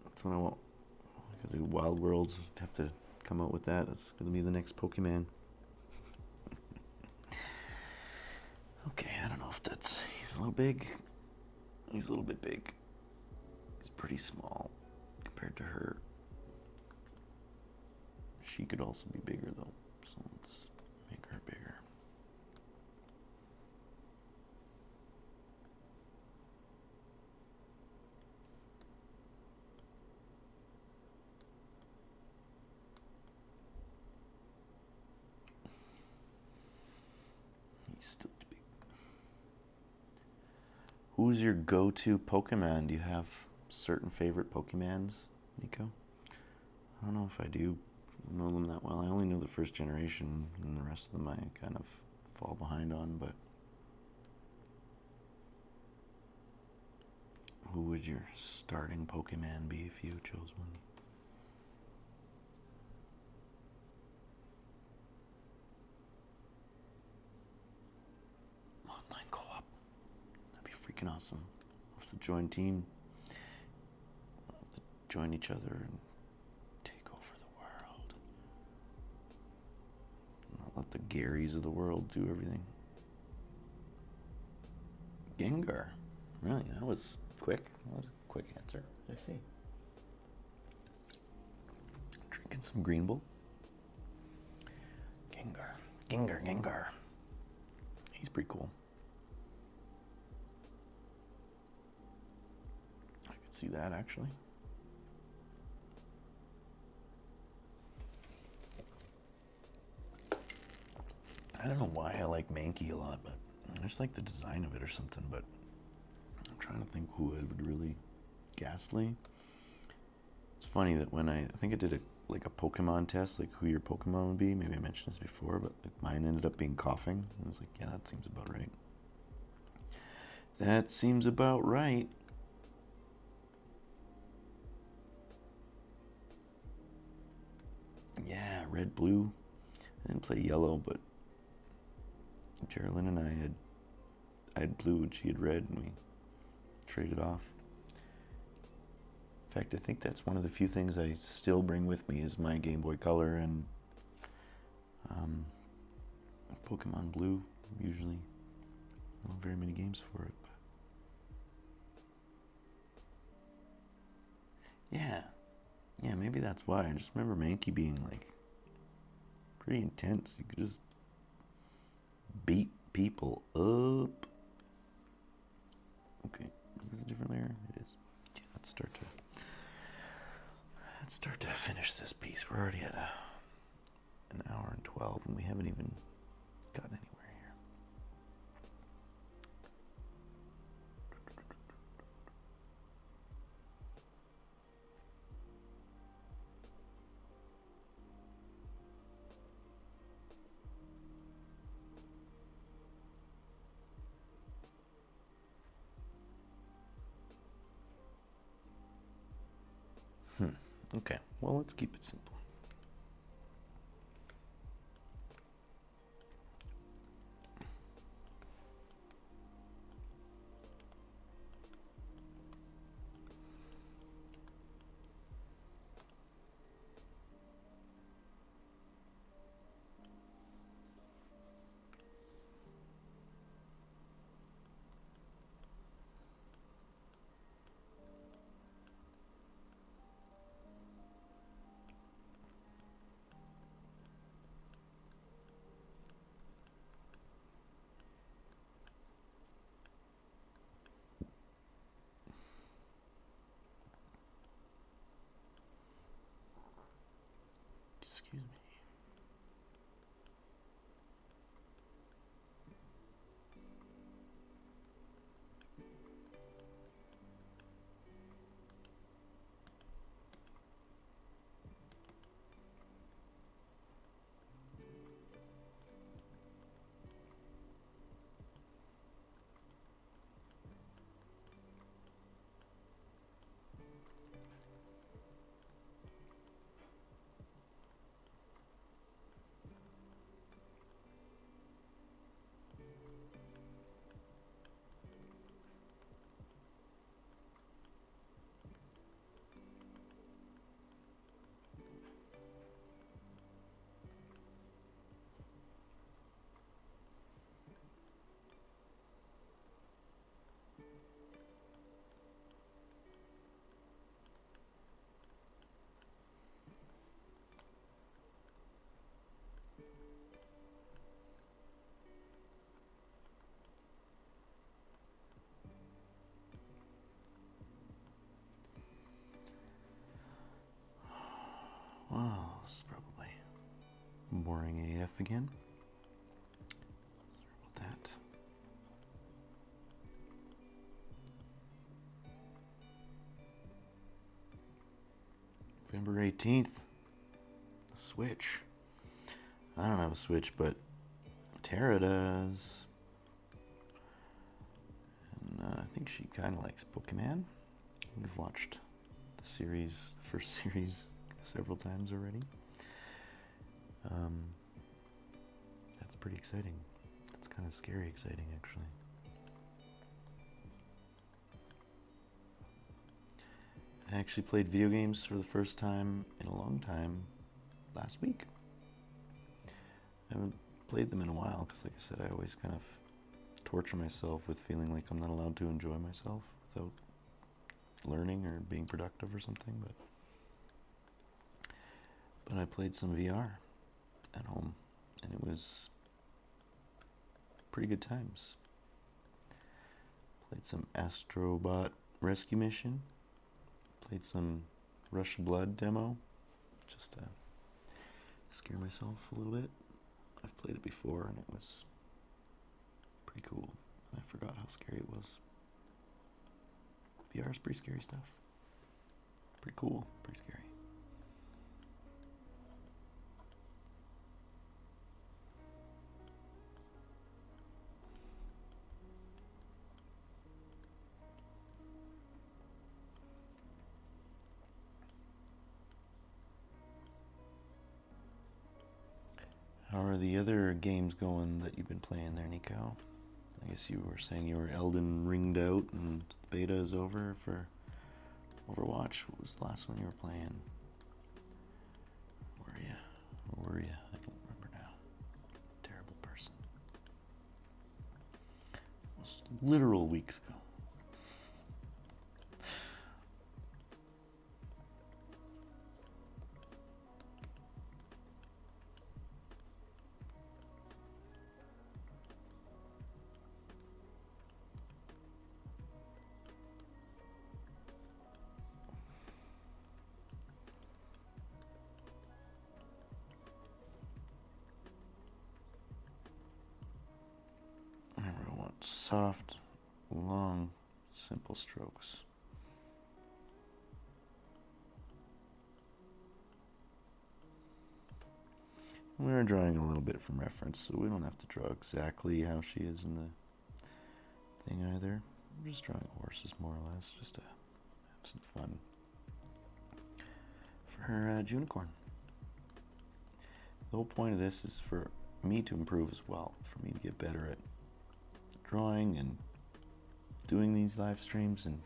that's what I want. I gotta do Wild Worlds. Have to come out with that. That's gonna be the next Pokemon. Okay, I don't know if that's... He's a little big. He's a little bit big. He's pretty small compared to her. She could also be bigger, though. So let's make her bigger. He's still too big. Who's your go-to Pokemon? Do you have certain favorite Pokemons, Nico? I don't know if I do know them that well. I only know the first generation, and the rest of them I kind of fall behind on, but who would your starting Pokemon be if you chose one? Online co-op. That'd be freaking awesome. We'll have to join team. We'll have to join each other and take over the world. Not let the Garys of the world do everything. Gengar. Really? That was quick. That was a quick answer. I see. Drinking some Green Bull. Gengar. He's pretty cool. I could see that, actually. I don't know why I like Mankey a lot, but I just like the design of it or something, but I'm trying to think who I would really... Ghastly. It's funny that when I think I did a Pokemon test, like who your Pokemon would be. Maybe I mentioned this before, but like mine ended up being Coughing. I was like, yeah, that seems about right. That seems about right. Yeah, red, blue. I didn't play yellow, but Geraldine and I had blue and she had red, and we traded off. In fact, I think that's one of the few things I still bring with me is my Game Boy Color and Pokemon Blue, usually. Not very many games for it, but... Yeah, maybe that's why. I just remember Mankey being, like, pretty intense. You could just beat people up. Okay, is this a different layer? It is. Yeah, let's start to finish this piece. We're already at an hour and 12, and we haven't even gotten anywhere here. Okay, well, let's keep it simple. Excuse me. Wow, this is probably boring AF again. Sorry about that. November 18th. A Switch. I don't have a Switch, but Tara does. And I think she kind of likes Pokemon. We've watched the series, the first series, several times already. That's pretty exciting. That's kind of scary exciting, actually. I actually played video games for the first time in a long time last week. I haven't played them in a while because, like I said, I always kind of torture myself with feeling like I'm not allowed to enjoy myself without learning or being productive or something. But I played some VR at home, and it was pretty good times. Played some Astrobot Rescue Mission. Played some Rush Blood demo, just to scare myself a little bit. I've played it before, and it was pretty cool. I forgot how scary it was. VR is pretty scary stuff. Pretty cool, pretty scary. How are the other games going that you've been playing there, Nico? I guess you were saying you were Elden Ringed out and beta is over for Overwatch. What was the last one you were playing? Where were you? I don't remember now. Terrible person. It was literal weeks ago. I want soft, long, simple strokes. We're drawing a little bit from reference, so we don't have to draw exactly how she is in the thing either. I'm just drawing horses more or less, just to have some her unicorn. The whole point of this is for me to improve as well, for me to get better at drawing and doing these live streams, and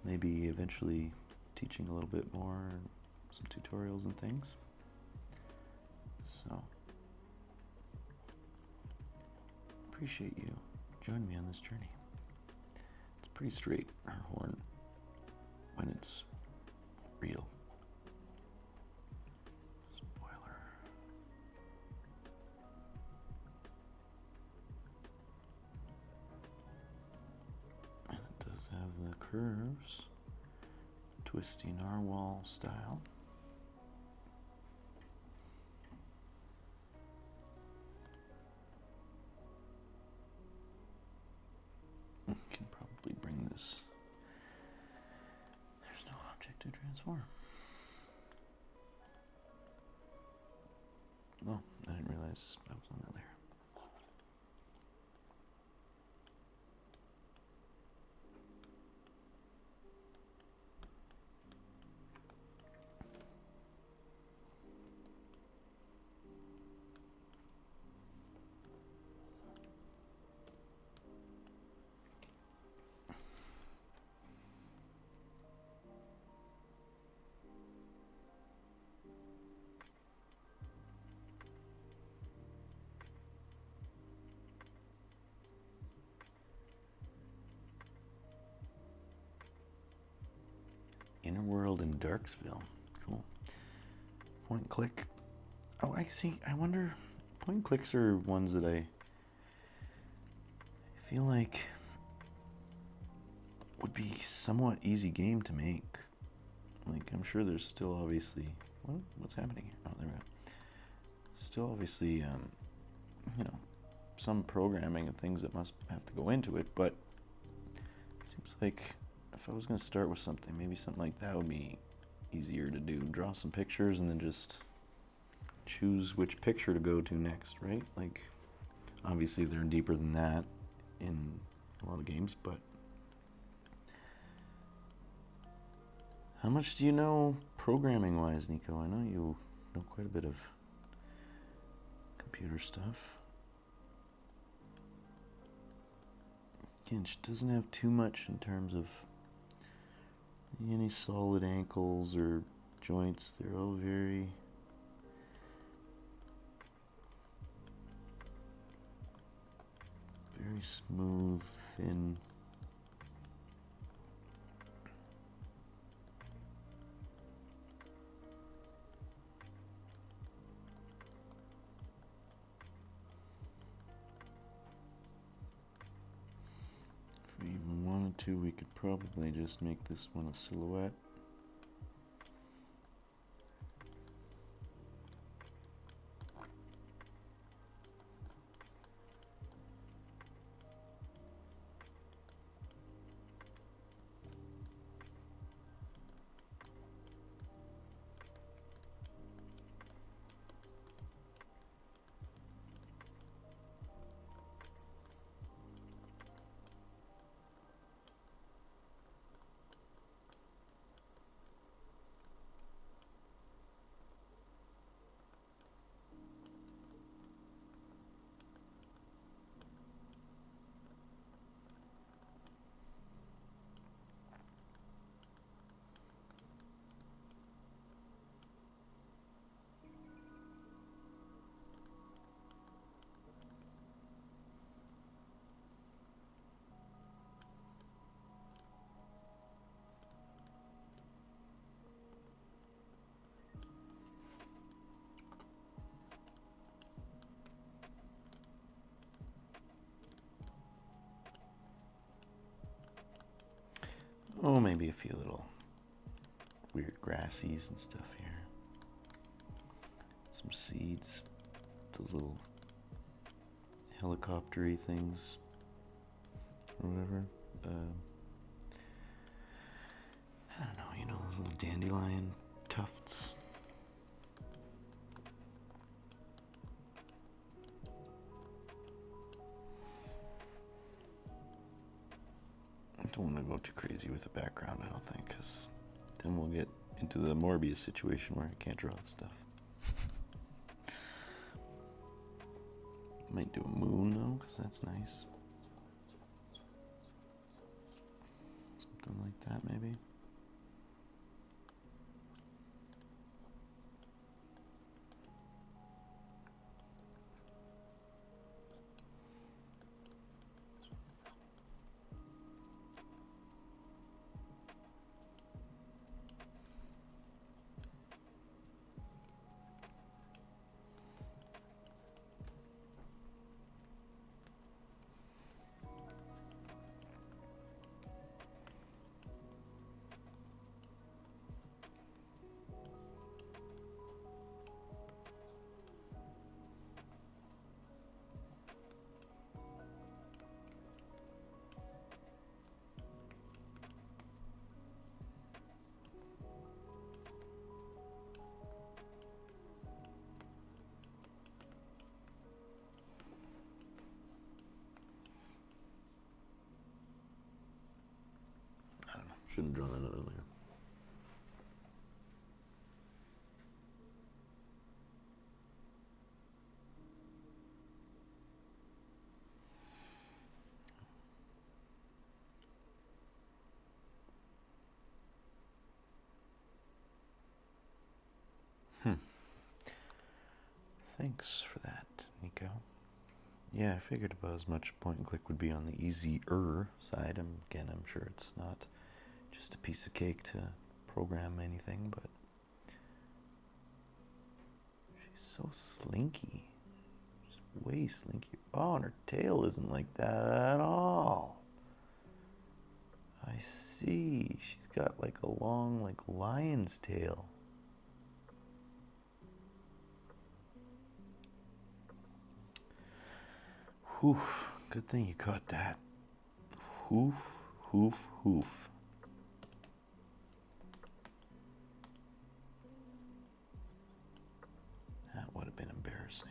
maybe eventually teaching a little bit more, some tutorials and things. So, appreciate you joining me on this journey. It's pretty straight, our horn, when it's real. Spoiler. And it does have the curves, twisty narwhal style. Can probably bring this. There's no object to transform. Oh, I didn't realize I was on that layer. Inner World in Darksville. Cool. Point and click. Oh, I see. I wonder. Point and clicks are ones that I feel like would be somewhat easy game to make. Like, I'm sure there's still obviously. What's happening here? Oh, there we go. Still obviously, you know, some programming and things that must have to go into it, but it seems like if I was going to start with something, maybe something like that would be easier to do. Draw some pictures and then just choose which picture to go to next, right? Like, obviously they're deeper than that in a lot of games, but how much do you know programming-wise, Nico? I know you know quite a bit of computer stuff. Again, she doesn't have too much in terms of any solid ankles or joints. They're all very smooth, thin. If we even wanted to, we could probably just make this one a silhouette. Oh, maybe a few little weird grassies and stuff here. Some seeds. Those little helicopter-y things. Or whatever. I don't know, you know, those little dandelion tufts. I don't want to go too crazy with the background, I don't think, because then we'll get into the Morbius situation where I can't draw the stuff. Might do a moon though, because that's nice. Something like that maybe. Shouldn't draw that earlier. Thanks for that, Nico. Yeah, I figured about as much point and click would be on the easier side. Again, I'm sure it's not just a piece of cake to program anything, but she's so slinky. She's way slinky. Oh, and her tail isn't like that at all. I see. She's got like a long, like lion's tail. Hoof. Good thing you caught that. Hoof, hoof, hoof. That would have been embarrassing.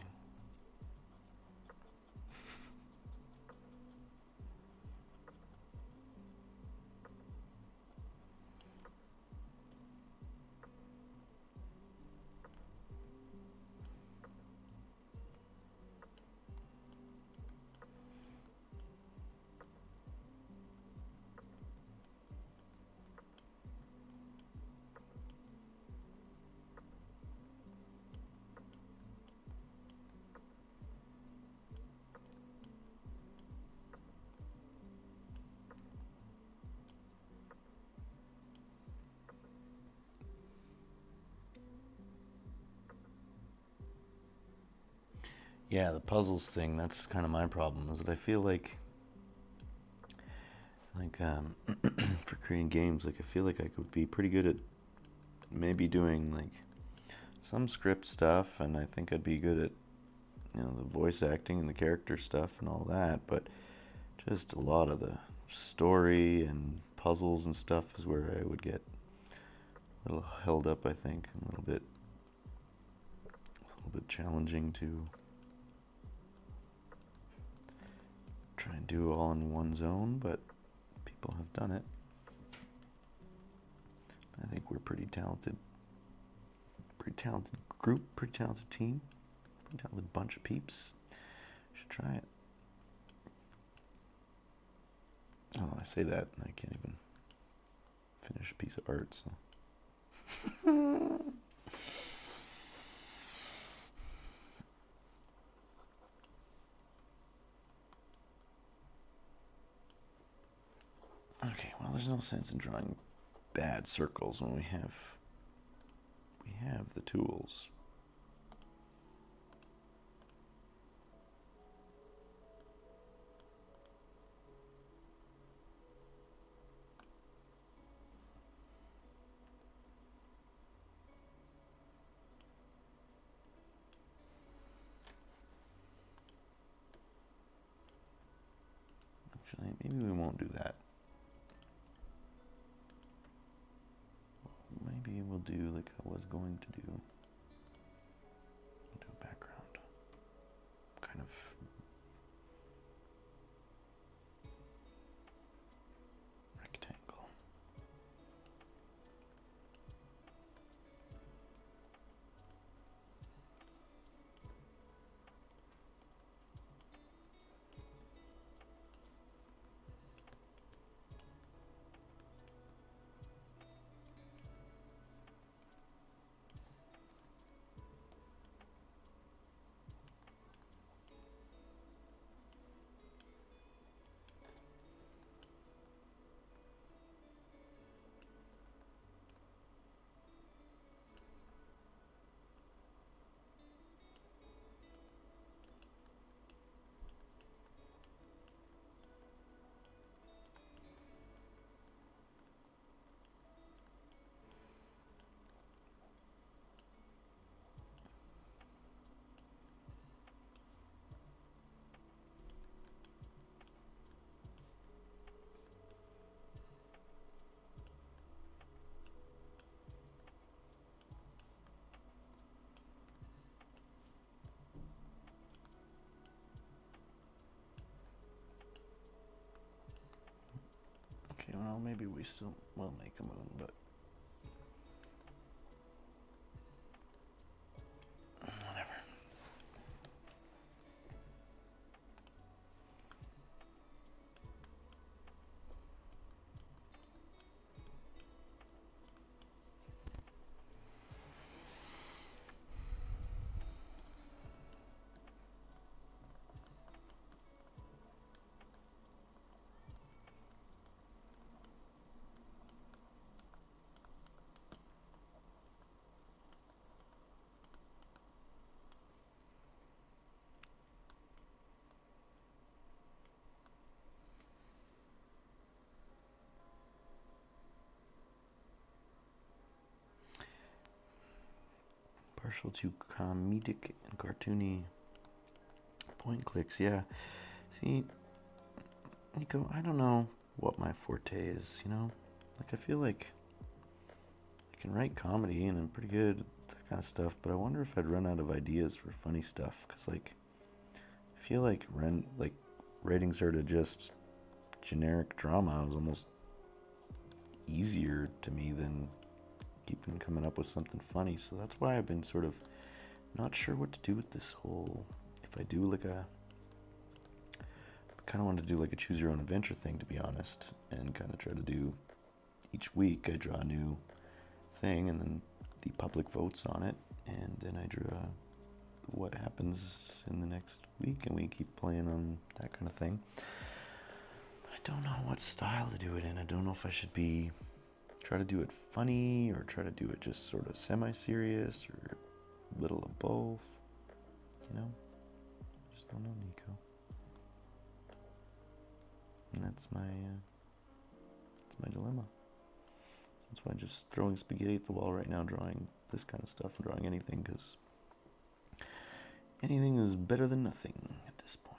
Yeah, the puzzles thing, that's kind of my problem, is that I feel like for creating games, like I feel like I could be pretty good at maybe doing like some script stuff, and I think I'd be good at, you know, the voice acting and the character stuff and all that, but just a lot of the story and puzzles and stuff is where I would get a little held up, I think, a little bit challenging to try and do all in one zone, but people have done it. I think we're pretty talented group, pretty talented team, pretty talented bunch of peeps. Should try it. Oh, I say that and I can't even finish a piece of art, so. Okay, well, there's no sense in drawing bad circles when we have the tools. Actually, maybe we won't do that. Maybe we'll do like I was going to do. We'll do a background. Kind of rectangle. Well, maybe we still will make a moon, but whatever. Partial to comedic and cartoony point clicks, yeah. See, Nico, I don't know what my forte is, you know? Like, I feel like I can write comedy and I'm pretty good at that kind of stuff, but I wonder if I'd run out of ideas for funny stuff, because, like, I feel like writing sort of just generic drama is almost easier to me than keeping coming up with something funny. So that's why I've been sort of not sure what to do with this whole, if I do like a, I kind of want to do like a choose your own adventure thing, to be honest, and kind of try to do each week I draw a new thing and then the public votes on it, and then I draw what happens in the next week and we keep playing on that kind of thing. But I don't know what style to do it in. I don't know if I should try to do it funny or try to do it just sort of semi-serious or a little of both, you know? I just don't know, Nico. And that's my dilemma. That's why I'm just throwing spaghetti at the wall right now, drawing this kind of stuff and drawing anything, because anything is better than nothing at this point.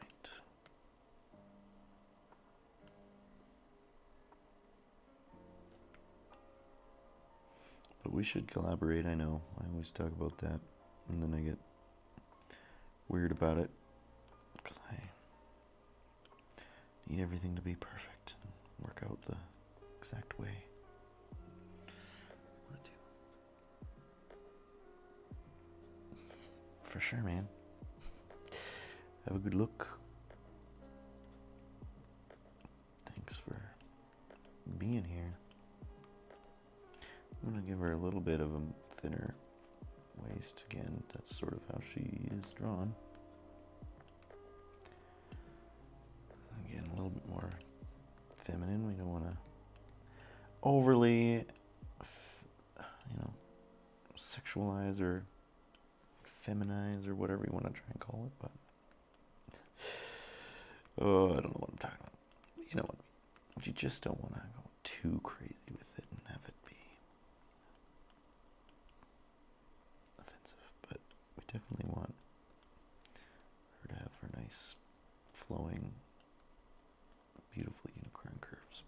But we should collaborate, I know. I always talk about that, and then I get weird about it, because I need everything to be perfect and work out the exact way I want to do. For sure, man. Have a good look. Thanks for being here. I'm going to give her a little bit of a thinner waist again. That's sort of how she is drawn. Again, a little bit more feminine. We don't want to overly, sexualize or feminize or whatever you want to try and call it. But oh, I don't know what I'm talking about. You know what I mean. You just don't want to go too crazy with it and have it be offensive. But we definitely want her to have her nice, flowing, beautiful unicorn curves.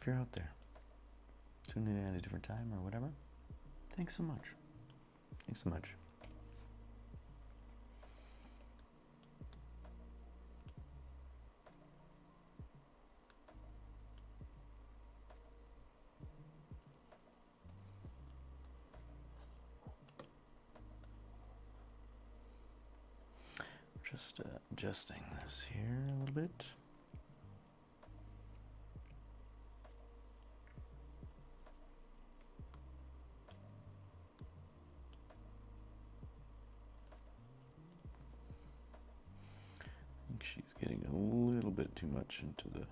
If you're out there, tuning in at a different time or whatever, thanks so much. Thanks so much. Just adjusting this here a little bit. She's getting a little bit too much into the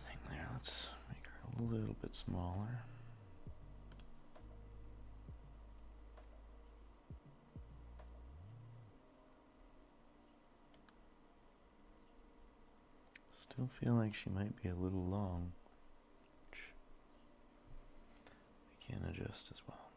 thing there. Let's make her a little bit smaller. Still feel like she might be a little long, which we can adjust as well.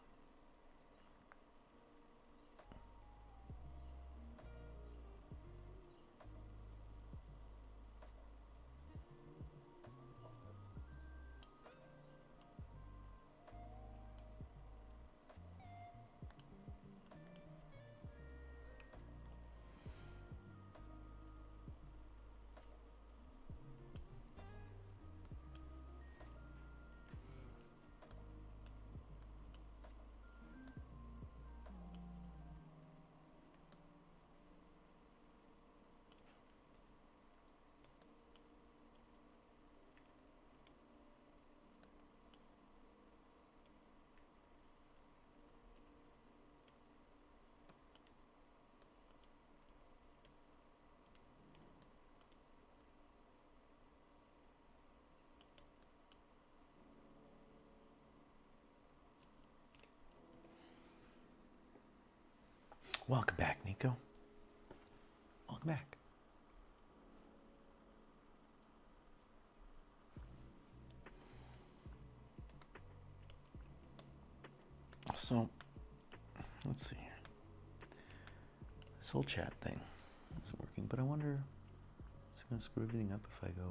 Welcome back, Nico. Welcome back. So, let's see here. This whole chat thing isn't working, but I wonder, is it going to screw everything up if I go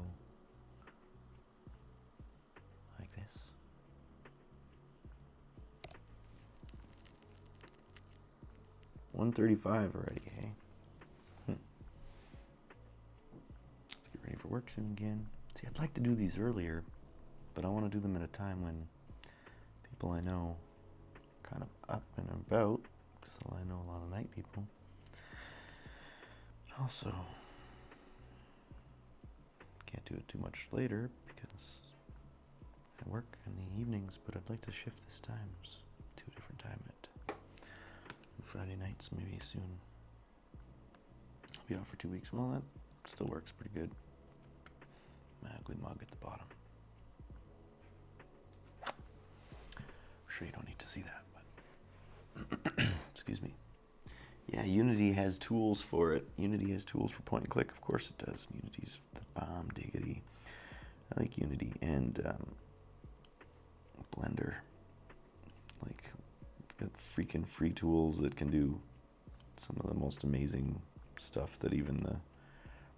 like this? $1:35 already, hey? Let's get ready for work soon again. See, I'd like to do these earlier, but I want to do them at a time when people I know are kind of up and about, because I know a lot of night people. But also, can't do it too much later because I work in the evenings, but I'd like to shift this times to a different time at Friday nights, maybe soon. I'll be off for 2 weeks. Well, that still works pretty good. My ugly mug at the bottom. I'm sure you don't need to see that, but excuse me. Yeah, Unity has tools for it. Unity has tools for point and click. Of course it does. Unity's the bomb diggity. I like Unity and Blender. Like, got freaking free tools that can do some of the most amazing stuff that even the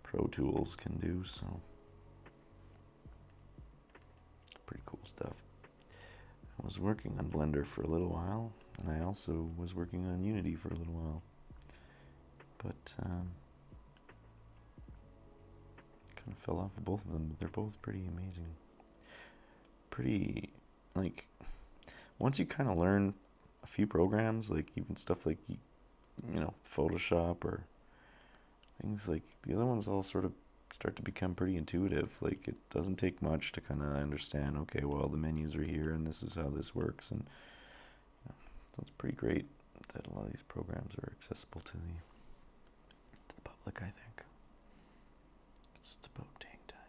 pro tools can do, so pretty cool stuff. I was working on Blender for a little while, and I also was working on Unity for a little while, but kind of fell off of both of them. They're both pretty amazing. Pretty, like, once you kind of learn a few programs, like even stuff like, you know, Photoshop or things like, the other ones all sort of start to become pretty intuitive. Like, it doesn't take much to kind of understand, okay, well, the menus are here and this is how this works, and you know, so it's pretty great that a lot of these programs are accessible to the public, I think. It's about dang time.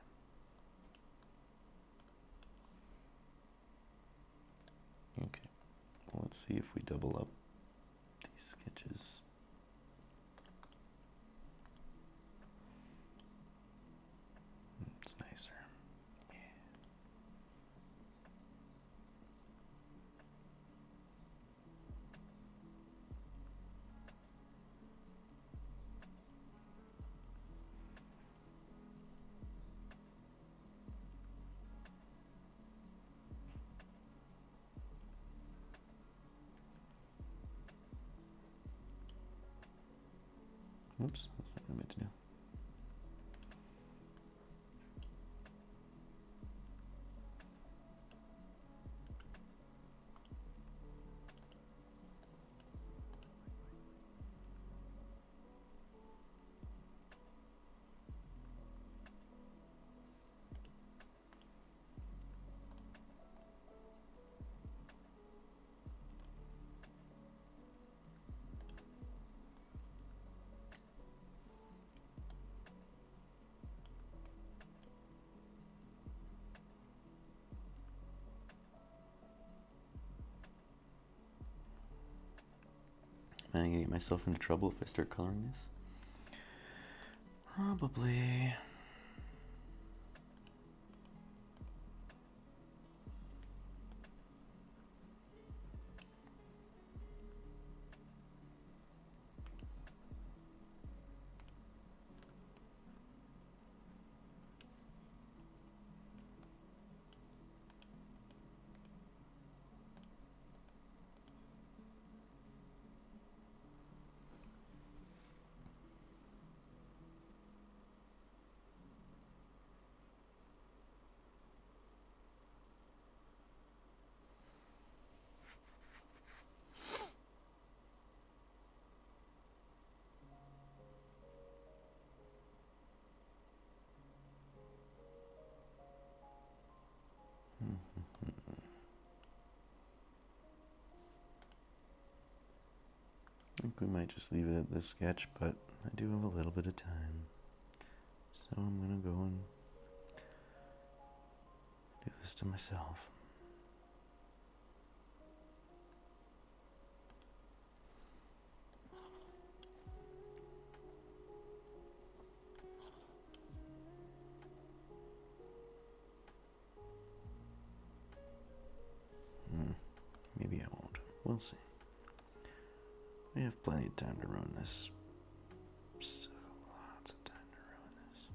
Okay, well, let's see if we double up these sketches. It's nicer. Yeah. Oops, that's not what I meant to do. Am I gonna get myself into trouble if I start coloring this? Probably. I think we might just leave it at this sketch, but I do have a little bit of time. So I'm gonna go and do this to myself. We'll see. We have plenty of time to ruin this. So lots of time to ruin this.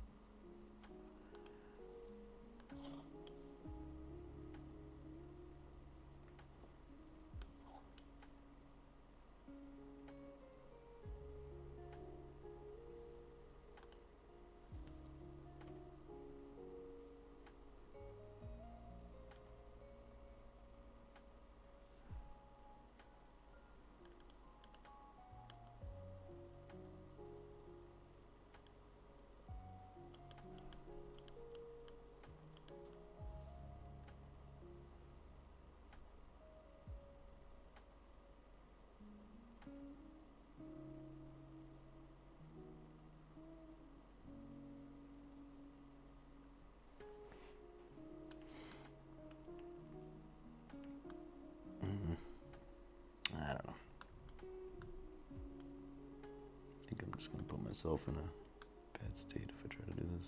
I don't know. I think I'm just going to put myself in a bad state if I try to do this.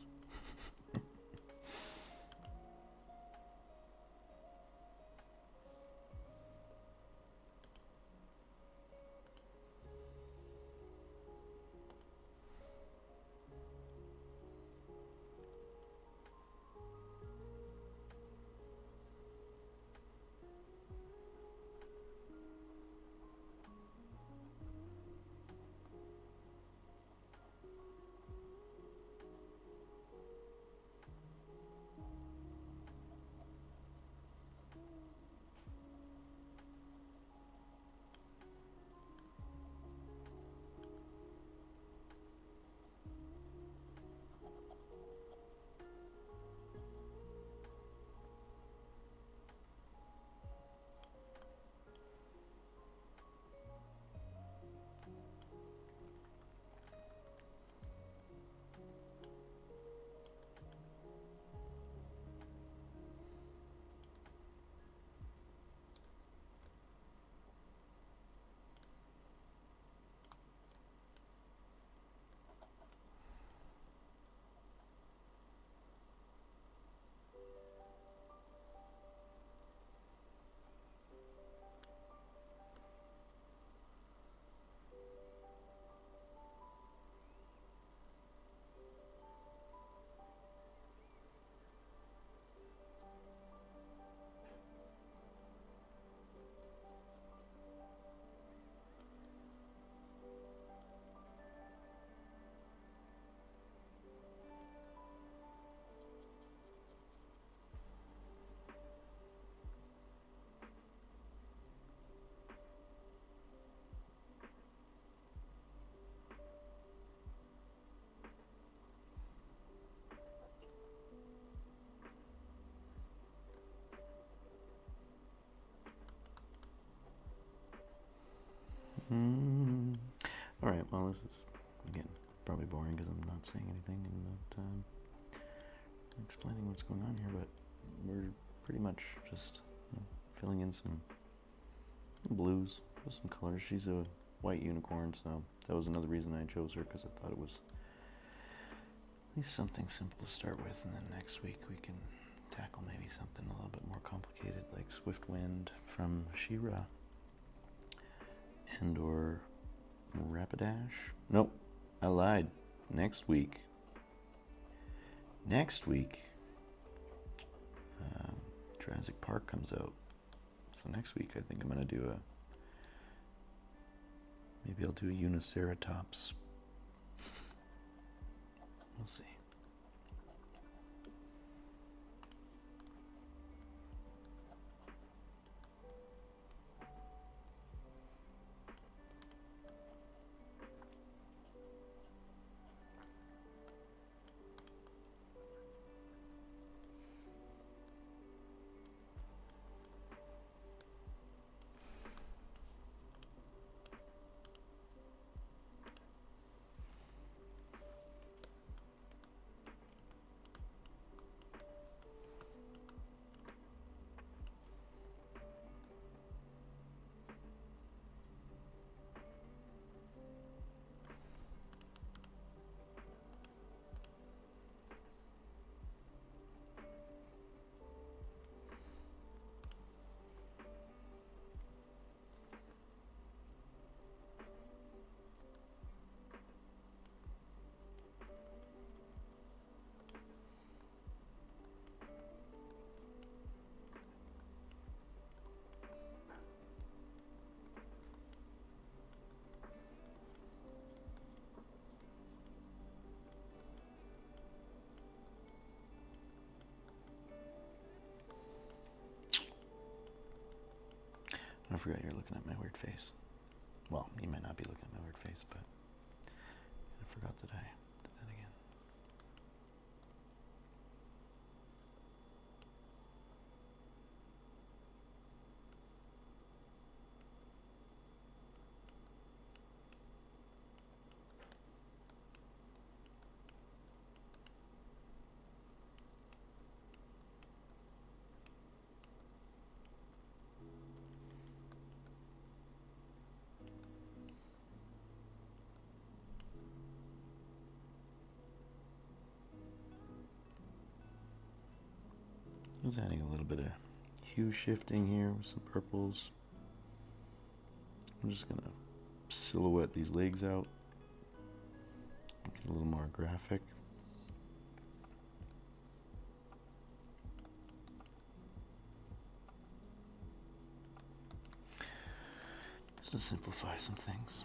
All right, well, this is, again, probably boring because I'm not saying anything and not explaining what's going on here, but we're pretty much just filling in some blues with some colors. She's a white unicorn, so that was another reason I chose her, because I thought it was at least something simple to start with, and then next week we can tackle maybe something a little bit more complicated, like Swift Wind from She-Ra, and or Rapidash. Nope, I lied. Next week, Jurassic Park comes out. So next week I think I'm going to do maybe I'll do a Uniceratops. We'll see. forgot you're looking at my weird face. Well, you might not be looking at my weird face, but I forgot that I did that again. Just adding a little bit of hue shifting here with some purples. I'm just gonna silhouette these legs out, make it a little more graphic. Just to simplify some things.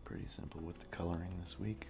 Pretty simple with the coloring this week.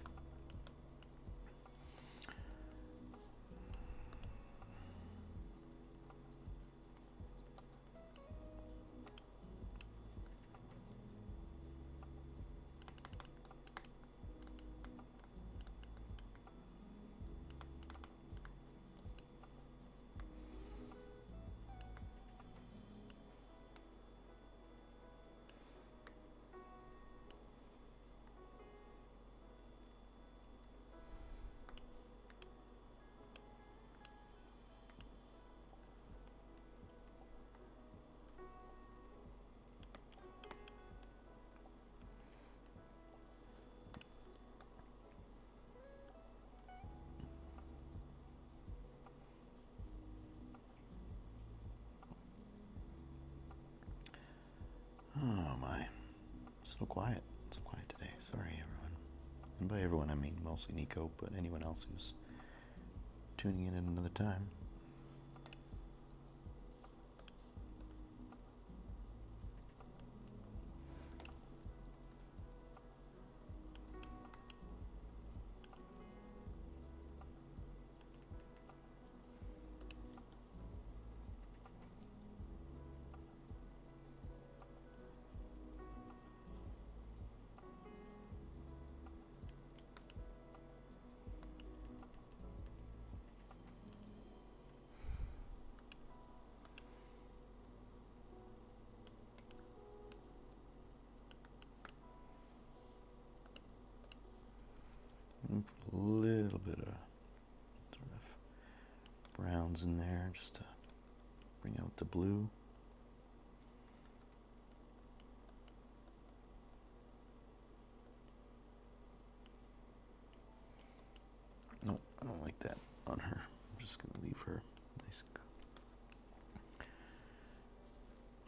Oh my, so quiet today. Sorry everyone. And by everyone I mean mostly Nico, but anyone else who's tuning in at another time. A little bit of sort of browns in there just to bring out the blue. No, I don't like that on her. I'm just going to leave her nice.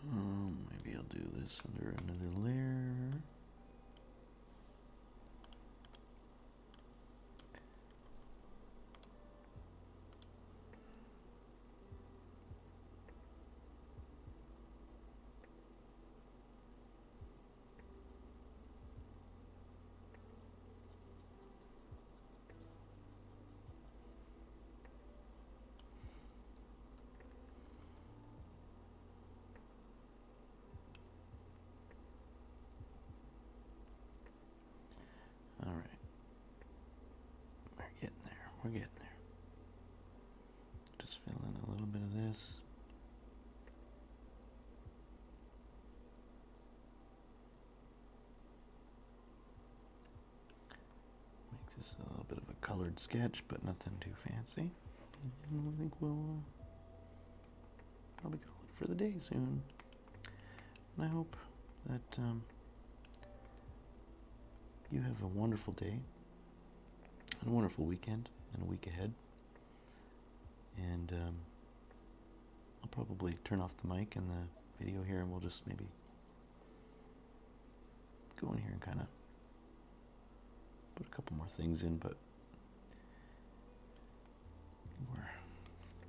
Maybe I'll do this under another layer. All right, we're getting there. Just fill in a little bit of this. Make this a little bit of a colored sketch, but nothing too fancy. And I think we'll probably call it for the day soon. And I hope that you have a wonderful day, and a wonderful weekend, and a week ahead. And I'll probably turn off the mic in the video here, and we'll just maybe go in here and kind of put a couple more things in, but we're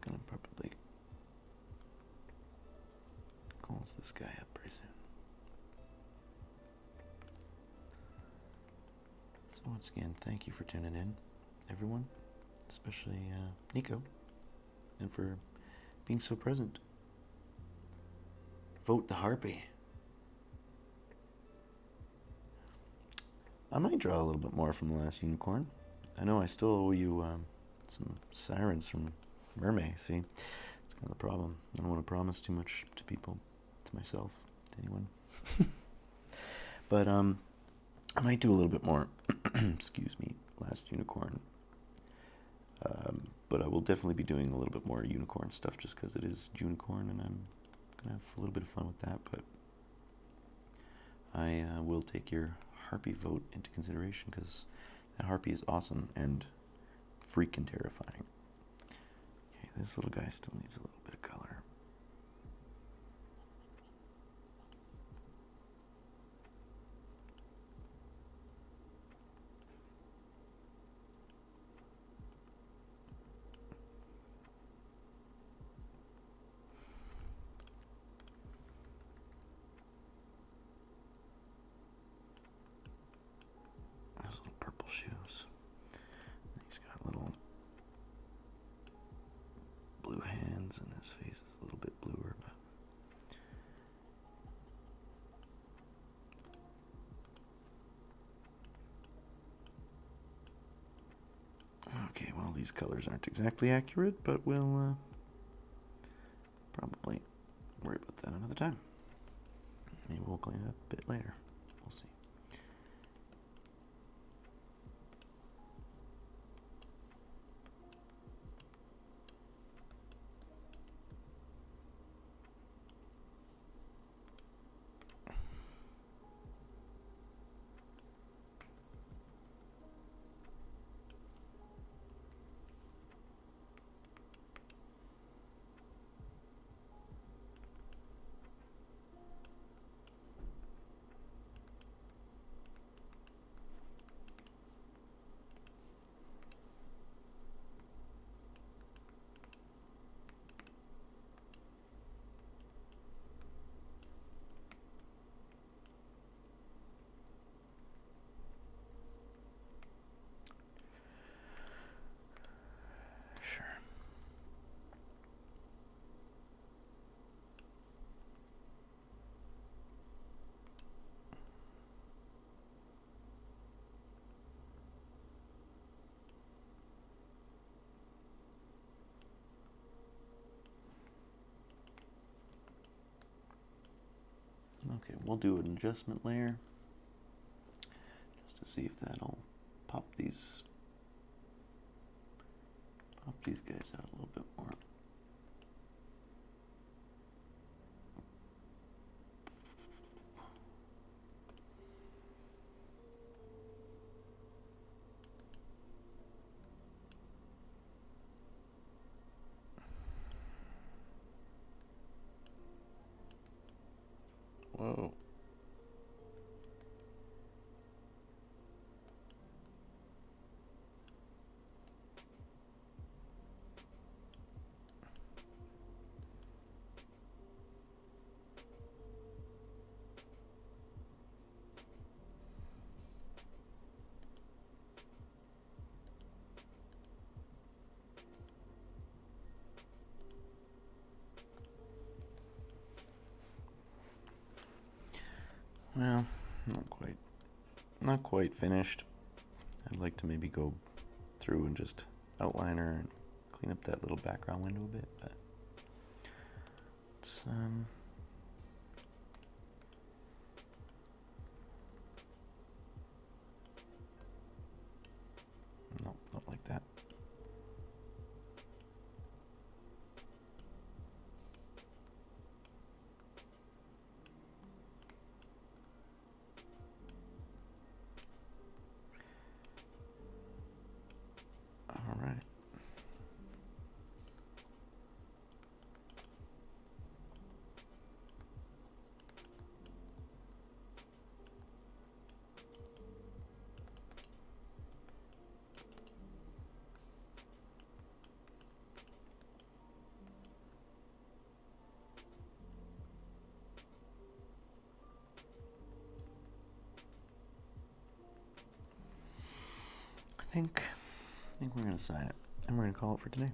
gonna probably close this guy up pretty soon. So once again, thank you for tuning in, everyone, especially Nico, and for being so present. Vote the harpy. I might draw a little bit more from the Last Unicorn. I know I still owe you some sirens from MerMay. See, it's kind of the problem. I don't want to promise too much to people, to myself, to anyone. But I might do a little bit more. Excuse me, Last Unicorn. But I will definitely be doing a little bit more unicorn stuff just because it is Junicorn and I'm going to have a little bit of fun with that. But I will take your harpy vote into consideration because that harpy is awesome and freaking terrifying. Okay, this little guy still needs a little bit of color. Those little purple shoes. He's got little blue hands and his face is a little bit bluer, but okay, well, these colors aren't exactly accurate, but we'll probably worry about that another time. Maybe we'll clean it up a bit later. We'll see. Sure. Okay, we'll do an adjustment layer just to see if that'll pop these guys out a little bit more. Whoa. Well, not quite finished. I'd like to maybe go through and just outline her and clean up that little background window a bit, but it's no, not like that. All right. think we're gonna sign it, and we're gonna call it for today.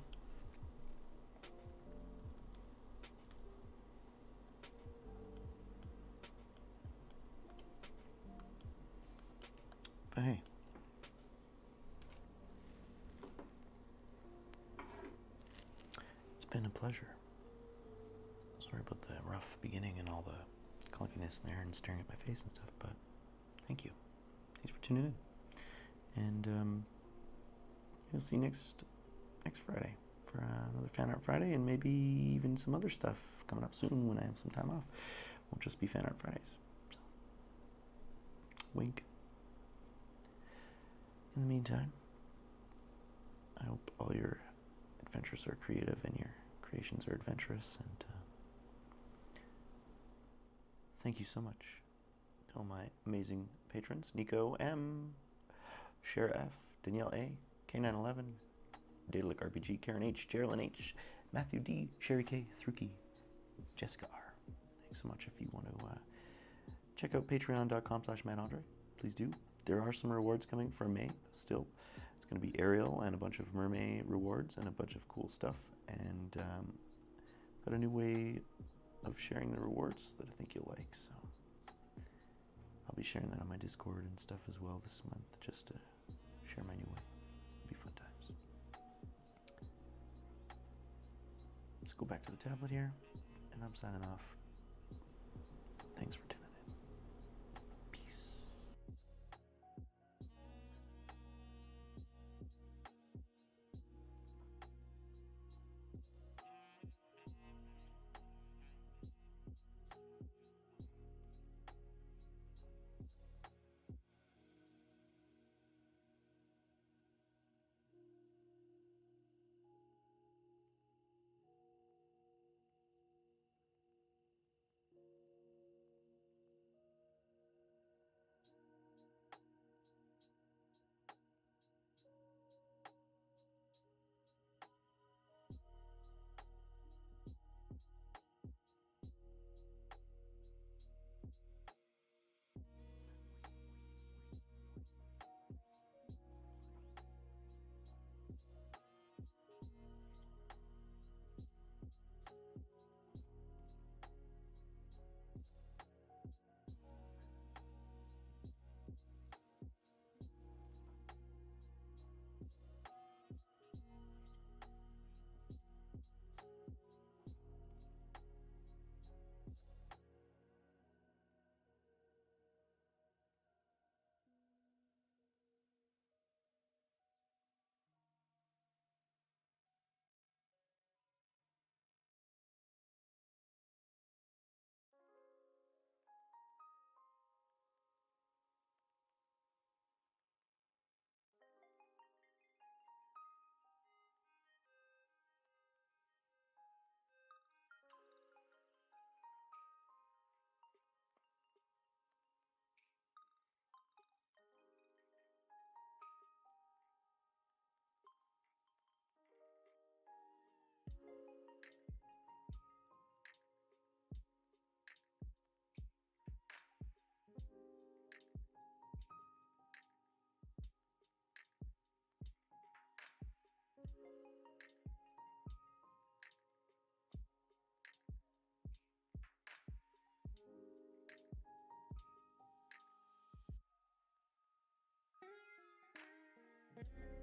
But hey, it's been a pleasure. Sorry about the rough beginning and all the clunkiness there and staring at my face and stuff, but thank you. Thanks for tuning in. And you'll see next Friday for another Fan Art Friday, and maybe even some other stuff coming up soon when I have some time off. Won't just be Fan Art Fridays. So, wink. In the meantime, I hope all your adventures are creative and your creations are adventurous, and thank you so much to all my amazing patrons: Nico M, Cher F, Danielle A, K911, Datalic RPG, Karen H, Geraldine H, Matthew D, Sherry K, Thruki, Jessica R. Thanks so much. If you want to check out patreon.com/mattandre, please do. There are some rewards coming for May still. It's going to be Ariel and a bunch of MerMay rewards and a bunch of cool stuff. And got a new way of sharing the rewards that I think you'll like. So I'll be sharing that on my Discord and stuff as well this month, just to share my new way. It'll be fun times. Let's go back to the tablet here, and I'm signing off. Thanks for tuning in. Peace. Thank you.